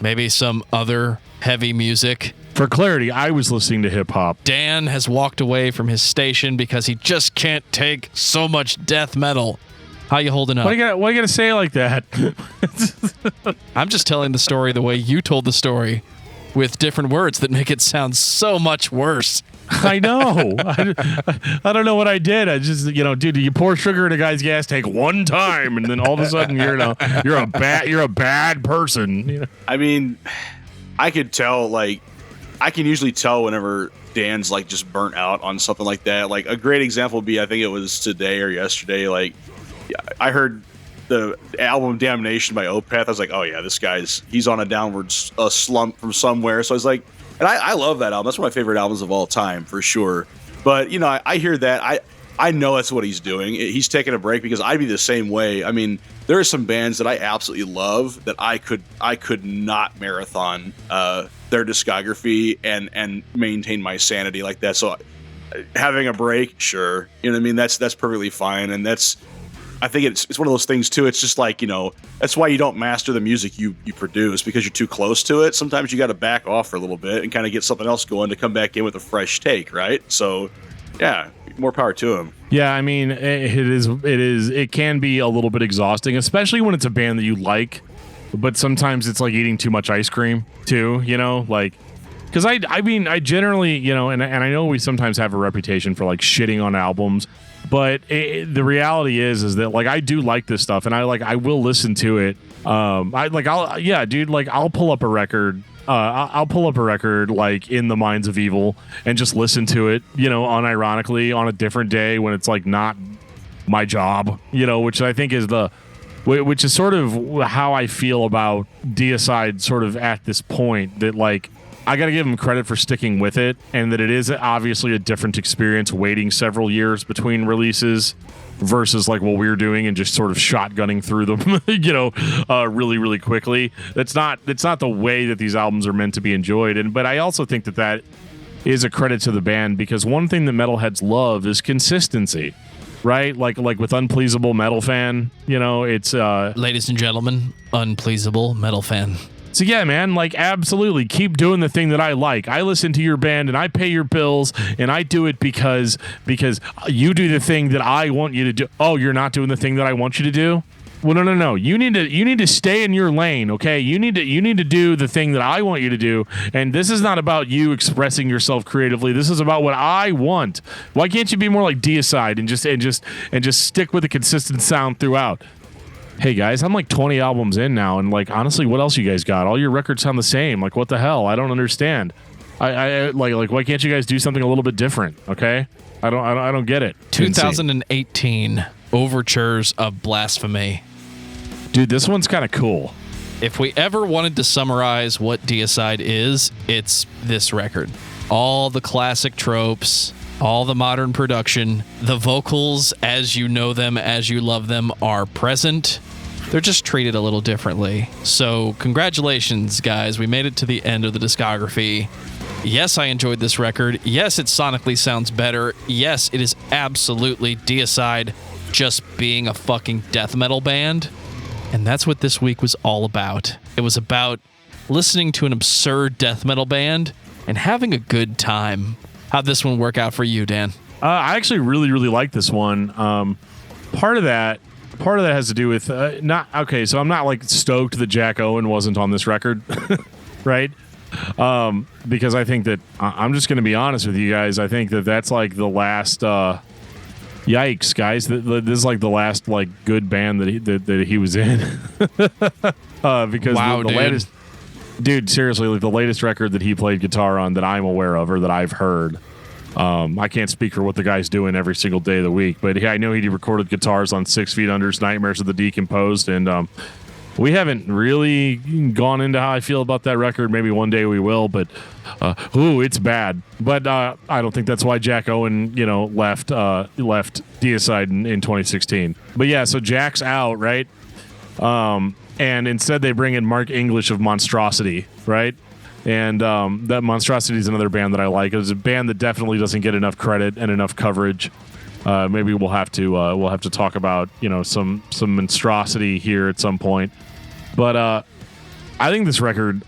maybe some other heavy music. For clarity, I was listening to hip-hop. Dan has walked away from his station because he just can't take so much death metal. How you holding up? Why you gotta say it like that? I'm just telling the story the way you told the story, with different words that make it sound so much worse. I know. I don't know what I did. I just, dude, you pour sugar in a guy's gas tank one time, and then all of a sudden you're a bad person. I mean, I could tell, like, I can usually tell whenever Dan's like just burnt out on something like that. Like, a great example would be, I think it was today or yesterday. Like, I heard the album Damnation by Opeth. I was like, oh yeah, he's on a downward slump from somewhere. So I was like, and I love that album. That's one of my favorite albums of all time, for sure. But, I hear that. I know that's what he's doing. He's taking a break because I'd be the same way. I mean, there are some bands that I absolutely love that I could not marathon their discography and maintain my sanity like that. So having a break, sure. You know what I mean? That's perfectly fine. And I think it's one of those things too. It's just like, that's why you don't master the music you produce, because you're too close to it. Sometimes you got to back off for a little bit and kind of get something else going to come back in with a fresh take, right? So, yeah, more power to him. Yeah, I mean, it can be a little bit exhausting, especially when it's a band that you like, but sometimes it's like eating too much ice cream too, like, because I mean, I generally, and I know we sometimes have a reputation for like shitting on albums, but the reality is that, like, I do like this stuff, and I will listen to it. I'll pull up a record. I'll pull up a record like In the Minds of Evil and just listen to it, unironically on a different day when it's like not my job, which I think is which is sort of how I feel about Deicide sort of at this point, that like, I got to give him credit for sticking with it, and that it is obviously a different experience waiting several years between releases versus like what we're doing and just sort of shotgunning through them, really, really quickly. That's not the way that these albums are meant to be enjoyed. But I also think that is a credit to the band, because one thing that metalheads love is consistency, right? Like with Unpleasable Metal Fan, it's ladies and gentlemen, Unpleasable Metal Fan. So yeah, man, like, absolutely keep doing the thing that I like. I listen to your band and I pay your bills, and I do it because you do the thing that I want you to do. Oh, you're not doing the thing that I want you to do? Well, no. You need to stay in your lane, okay? You need to do the thing that I want you to do. And this is not about you expressing yourself creatively. This is about what I want. Why can't you be more like Deicide and just stick with a consistent sound throughout? Hey guys, I'm like 20 albums in now, and like, honestly, what else you guys got? All your records sound the same. Like, what the hell? I don't understand. I like why can't you guys do something a little bit different? Okay, I don't get it. 2018 Overtures of Blasphemy. Dude, this one's kind of cool. If we ever wanted to summarize what Deicide is, it's this record. All the classic tropes, all the modern production, the vocals as you know them, as you love them, are present. They're just treated a little differently. So congratulations, guys. We made it to the end of the discography. Yes, I enjoyed this record. Yes, it sonically sounds better. Yes, it is absolutely Deicide just being a fucking death metal band. And that's what this week was all about. It was about listening to an absurd death metal band and having a good time. How'd this one work out for you, Dan? I actually really, really like this one. Part of that has to do with so I'm not like stoked that Jack Owen wasn't on this record, right? Because I think that I'm just going to be honest with you guys. I think that that's like the last. Yikes, guys! This is like the last like good band that he was in. Because wow, the latest. Dude, seriously, like the latest record that he played guitar on that I'm aware of or that I've heard. I can't speak for what the guy's doing every single day of the week, but I know he recorded guitars on 6 Feet Under's Nightmares of the Decomposed, and we haven't really gone into how I feel about that record. Maybe one day we will, but it's bad. But I don't think that's why Jack Owen, left Deicide in 2016. But yeah, so Jack's out, right? And instead they bring in Mark English of Monstrosity, right? And that Monstrosity is another band that I like. It's a band that definitely doesn't get enough credit and enough coverage. Maybe we'll have to talk about some monstrosity here at some point. But I think this record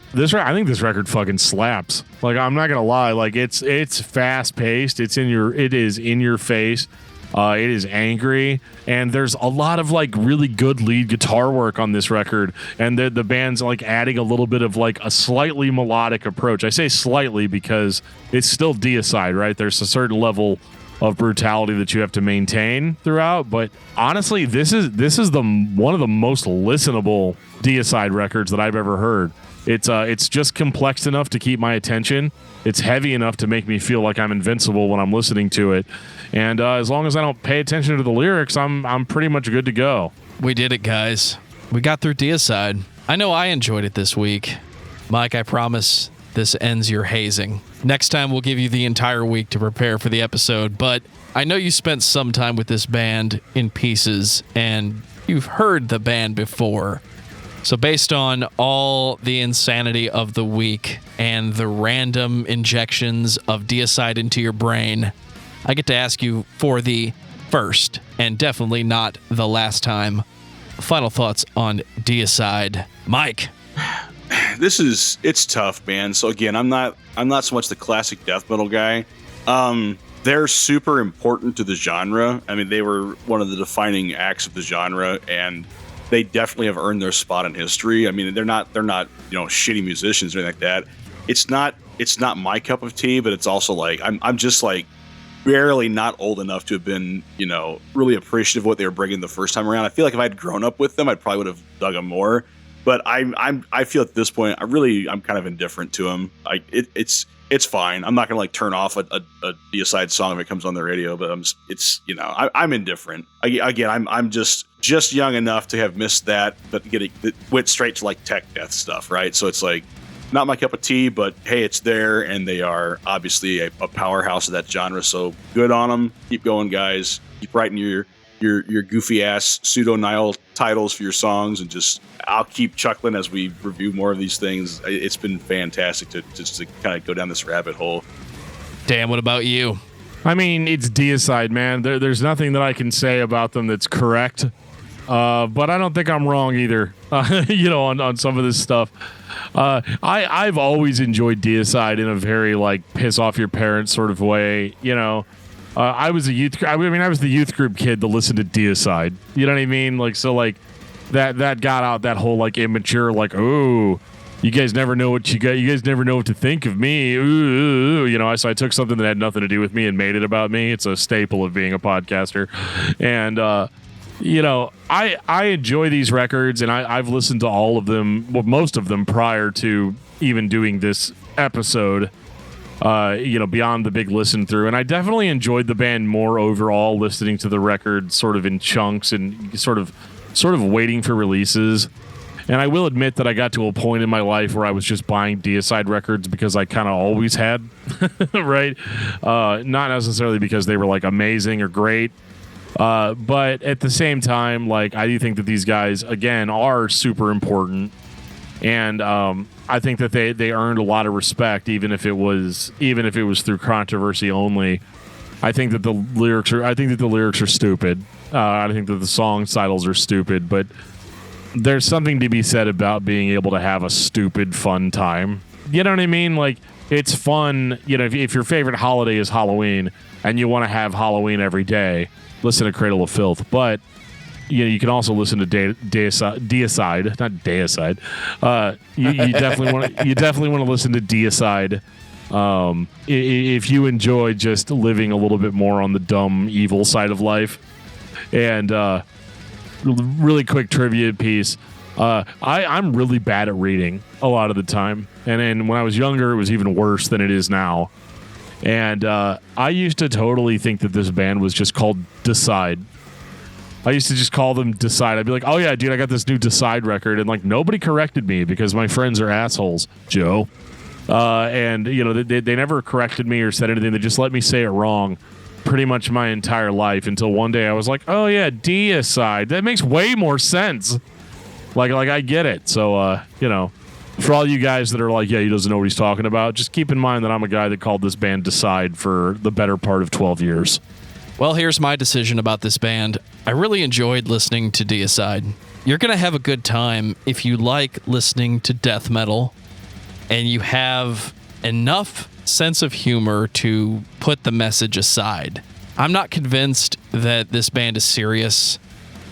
fucking slaps. Like, I'm not gonna lie, like it's fast paced. It is in your face. It is angry, and there's a lot of like really good lead guitar work on this record, and the band's like adding a little bit of like a slightly melodic approach. I say slightly because it's still Deicide, right? There's a certain level of brutality that you have to maintain throughout, but honestly, this is one of the most listenable Deicide records that I've ever heard. It's just complex enough to keep my attention. It's heavy enough to make me feel like I'm invincible when I'm listening to it. And as long as I don't pay attention to the lyrics, I'm pretty much good to go. We did it, guys. We got through Deicide. I know I enjoyed it this week. Mike, I promise this ends your hazing. Next time we'll give you the entire week to prepare for the episode, but I know you spent some time with this band in pieces, and you've heard the band before. So based on all the insanity of the week and the random injections of Deicide into your brain, I get to ask you for the first, and definitely not the last time, final thoughts on Deicide. Mike. It's tough, man. So again, I'm not so much the classic death metal guy. They're super important to the genre. I mean, they were one of the defining acts of the genre, and they definitely have earned their spot in history. I mean, they're not shitty musicians or anything like that. It's not my cup of tea, but it's also like I'm just like barely not old enough to have been, really appreciative of what they were bringing the first time around. I feel like if I'd grown up with them, I probably would have dug them more. But I feel at this point, I'm kind of indifferent to them. It's fine. I'm not gonna like turn off a Deicide song if it comes on the radio, but I'm indifferent. I'm just young enough to have missed that, but it went straight to like tech death stuff, right? So it's like not my cup of tea, but hey, it's there, and they are obviously a powerhouse of that genre. So good on them. Keep going, guys. Keep writing your goofy ass pseudo Nile titles for your songs, and I'll keep chuckling as we review more of these things. It's been fantastic to kind of go down this rabbit hole. Dan, what about you? I mean, it's Deicide, man. There's nothing that I can say about them that's correct, but I don't think I'm wrong either. On some of this stuff. I've always enjoyed Deicide in a very like piss off your parents sort of way. I was the youth group kid that listened to Deicide. You know what I mean? Like, so like that got out that whole like immature, like, oh, you guys never know what you got. You guys never know what to think of me. Ooh. So I took something that had nothing to do with me and made it about me. It's a staple of being a podcaster. And, I enjoy these records, and I've listened to all of them, well, most of them prior to even doing this episode. Beyond the big listen through. And I definitely enjoyed the band more overall, listening to the record sort of in chunks and sort of waiting for releases. And I will admit that I got to a point in my life where I was just buying Deicide records because I kind of always had, right? Not necessarily because they were like amazing or great. But at the same time, like, I do think that these guys, again, are super important. And I think that they earned a lot of respect, even if it was through controversy only. I think that the lyrics are stupid. I think that the song titles are stupid, but there's something to be said about being able to have a stupid fun time. You know what I mean? Like, it's fun. If your favorite holiday is Halloween and you want to have Halloween every day, listen to Cradle of Filth. But you can also listen to Deicide, not Deicide. You definitely want to listen to Deicide. If you enjoy just living a little bit more on the dumb, evil side of life. And really quick trivia piece. I'm really bad at reading a lot of the time. And then when I was younger, it was even worse than it is now. And I used to totally think that this band was just called Deicide. I used to just call them Deicide. I'd be like, oh yeah, dude, I got this new Deicide record. And like nobody corrected me because my friends are assholes, Joe. And, you know, they never corrected me or said anything. They just let me say it wrong pretty much my entire life until one day I was like, oh yeah, Deicide. That makes way more sense. Like I get it. So, you know, for all you guys that are like, yeah, he doesn't know what he's talking about, just keep in mind that I'm a guy that called this band Deicide for the better part of 12 years. Well, here's my decision about this band. I really enjoyed listening to Deicide. You're going to have a good time if you like listening to death metal and you have enough sense of humor to put the message aside. I'm not convinced that this band is serious,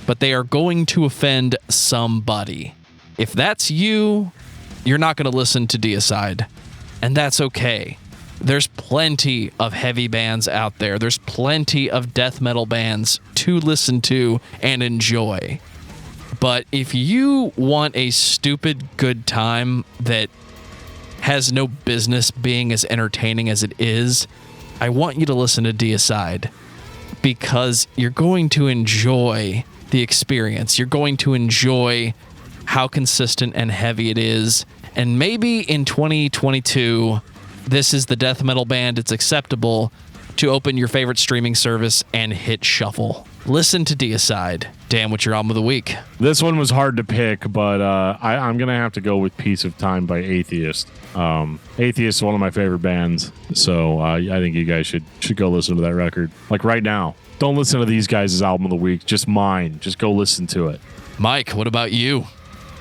but they are going to offend somebody. If that's you, you're not going to listen to Deicide, and that's okay. There's plenty of heavy bands out there. There's plenty of death metal bands to listen to and enjoy. But if you want a stupid good time that has no business being as entertaining as it is, I want you to listen to Deicide because you're going to enjoy the experience. You're going to enjoy how consistent and heavy it is. And maybe in 2022, this is the death metal band it's acceptable to open your favorite streaming service and hit shuffle. Listen to Deicide. Dan, what's your album of the week? This one was hard to pick, but I'm going to have to go with Piece of Time by Atheist. Atheist is one of my favorite bands, so I think you guys should go listen to that record. Like right now. Don't listen to these guys' album of the week. Just mine. Just go listen to it. Mike, what about you?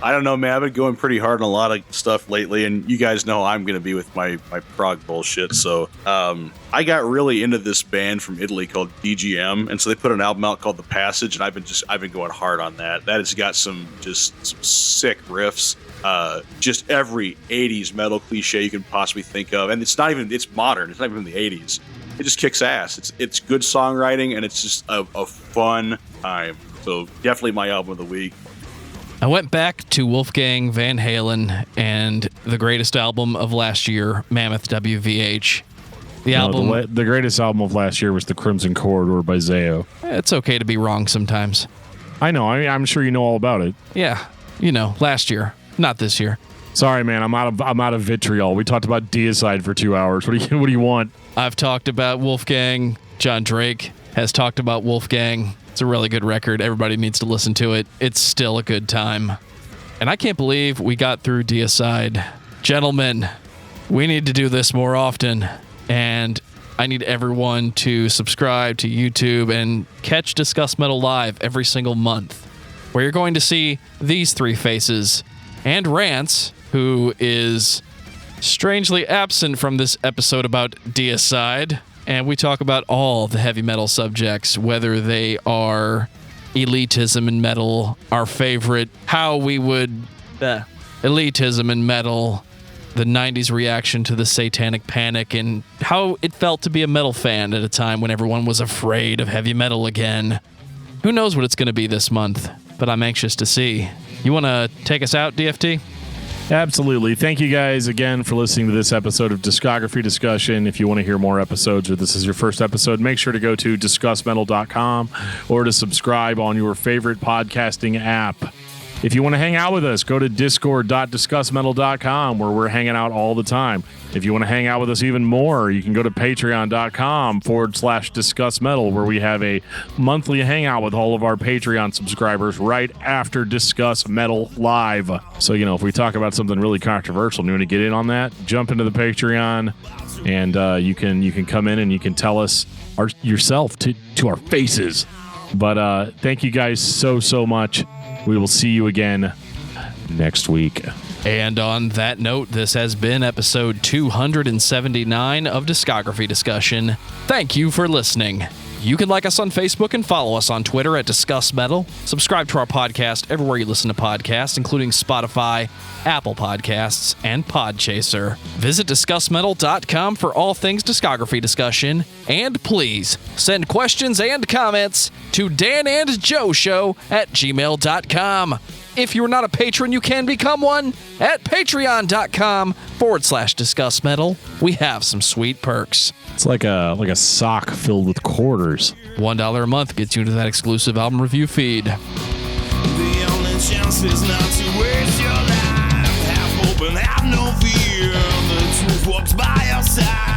I don't know, man. I've been going pretty hard on a lot of stuff lately, and you guys know I'm going to be with my prog bullshit. So I got really into this band from Italy called DGM, and so they put an album out called The Passage, and I've been going hard on that. That has got some sick riffs, just every 80s metal cliche you can possibly think of, and it's modern. It's not even the 80s. It just kicks ass. It's good songwriting, and it's just a fun time. So definitely my album of the week. I went back to Wolfgang Van Halen and the greatest album of last year, Mammoth WVH. The greatest album of last year was The Crimson Corridor by Zao. It's okay to be wrong sometimes. I know. I'm sure you know all about it. Yeah, last year, not this year. Sorry, man. I'm out of vitriol. We talked about Deicide for 2 hours. What do you want? I've talked about Wolfgang. John Drake has talked about Wolfgang. It's a really good record. Everybody needs to listen to it. It's still a good time. And I can't believe we got through Deicide. Gentlemen, we need to do this more often. And I need everyone to subscribe to YouTube and catch Discuss Metal Live every single month, where you're going to see these three faces and Rance, who is strangely absent from this episode about Deicide. And we talk about all the heavy metal subjects, whether they are elitism in metal, our favorite, elitism in metal, the 90s reaction to the Satanic Panic, and how it felt to be a metal fan at a time when everyone was afraid of heavy metal again. Who knows what it's going to be this month, but I'm anxious to see. You want to take us out, DFT? Absolutely. Thank you guys again for listening to this episode of Discography Discussion. If you want to hear more episodes or this is your first episode, make sure to go to discussmetal.com or to subscribe on your favorite podcasting app. If you want to hang out with us, go to discord.discussmetal.com where we're hanging out all the time. If you want to hang out with us even more, you can go to patreon.com/discussmetal where we have a monthly hangout with all of our Patreon subscribers right after Discuss Metal Live. So, if we talk about something really controversial and you want to get in on that, jump into the Patreon and you can come in and you can tell us yourself to our faces. But thank you guys so much. We will see you again next week. And on that note, this has been episode 279 of Discography Discussion. Thank you for listening. You can like us on Facebook and follow us on Twitter at Discuss Metal. Subscribe to our podcast everywhere you listen to podcasts, including Spotify, Apple Podcasts, and Podchaser. Visit discussmetal.com for all things discography discussion. And please send questions and comments to danandjoeshow@gmail.com. if you're not a patron, you can become one at patreon.com/discussmetal. We have some sweet perks. It's like a sock filled with quarters. $1 a month gets you into that exclusive album review feed. The only chance is not to waste your life. Have hope and have no fear. The truth walks by your side.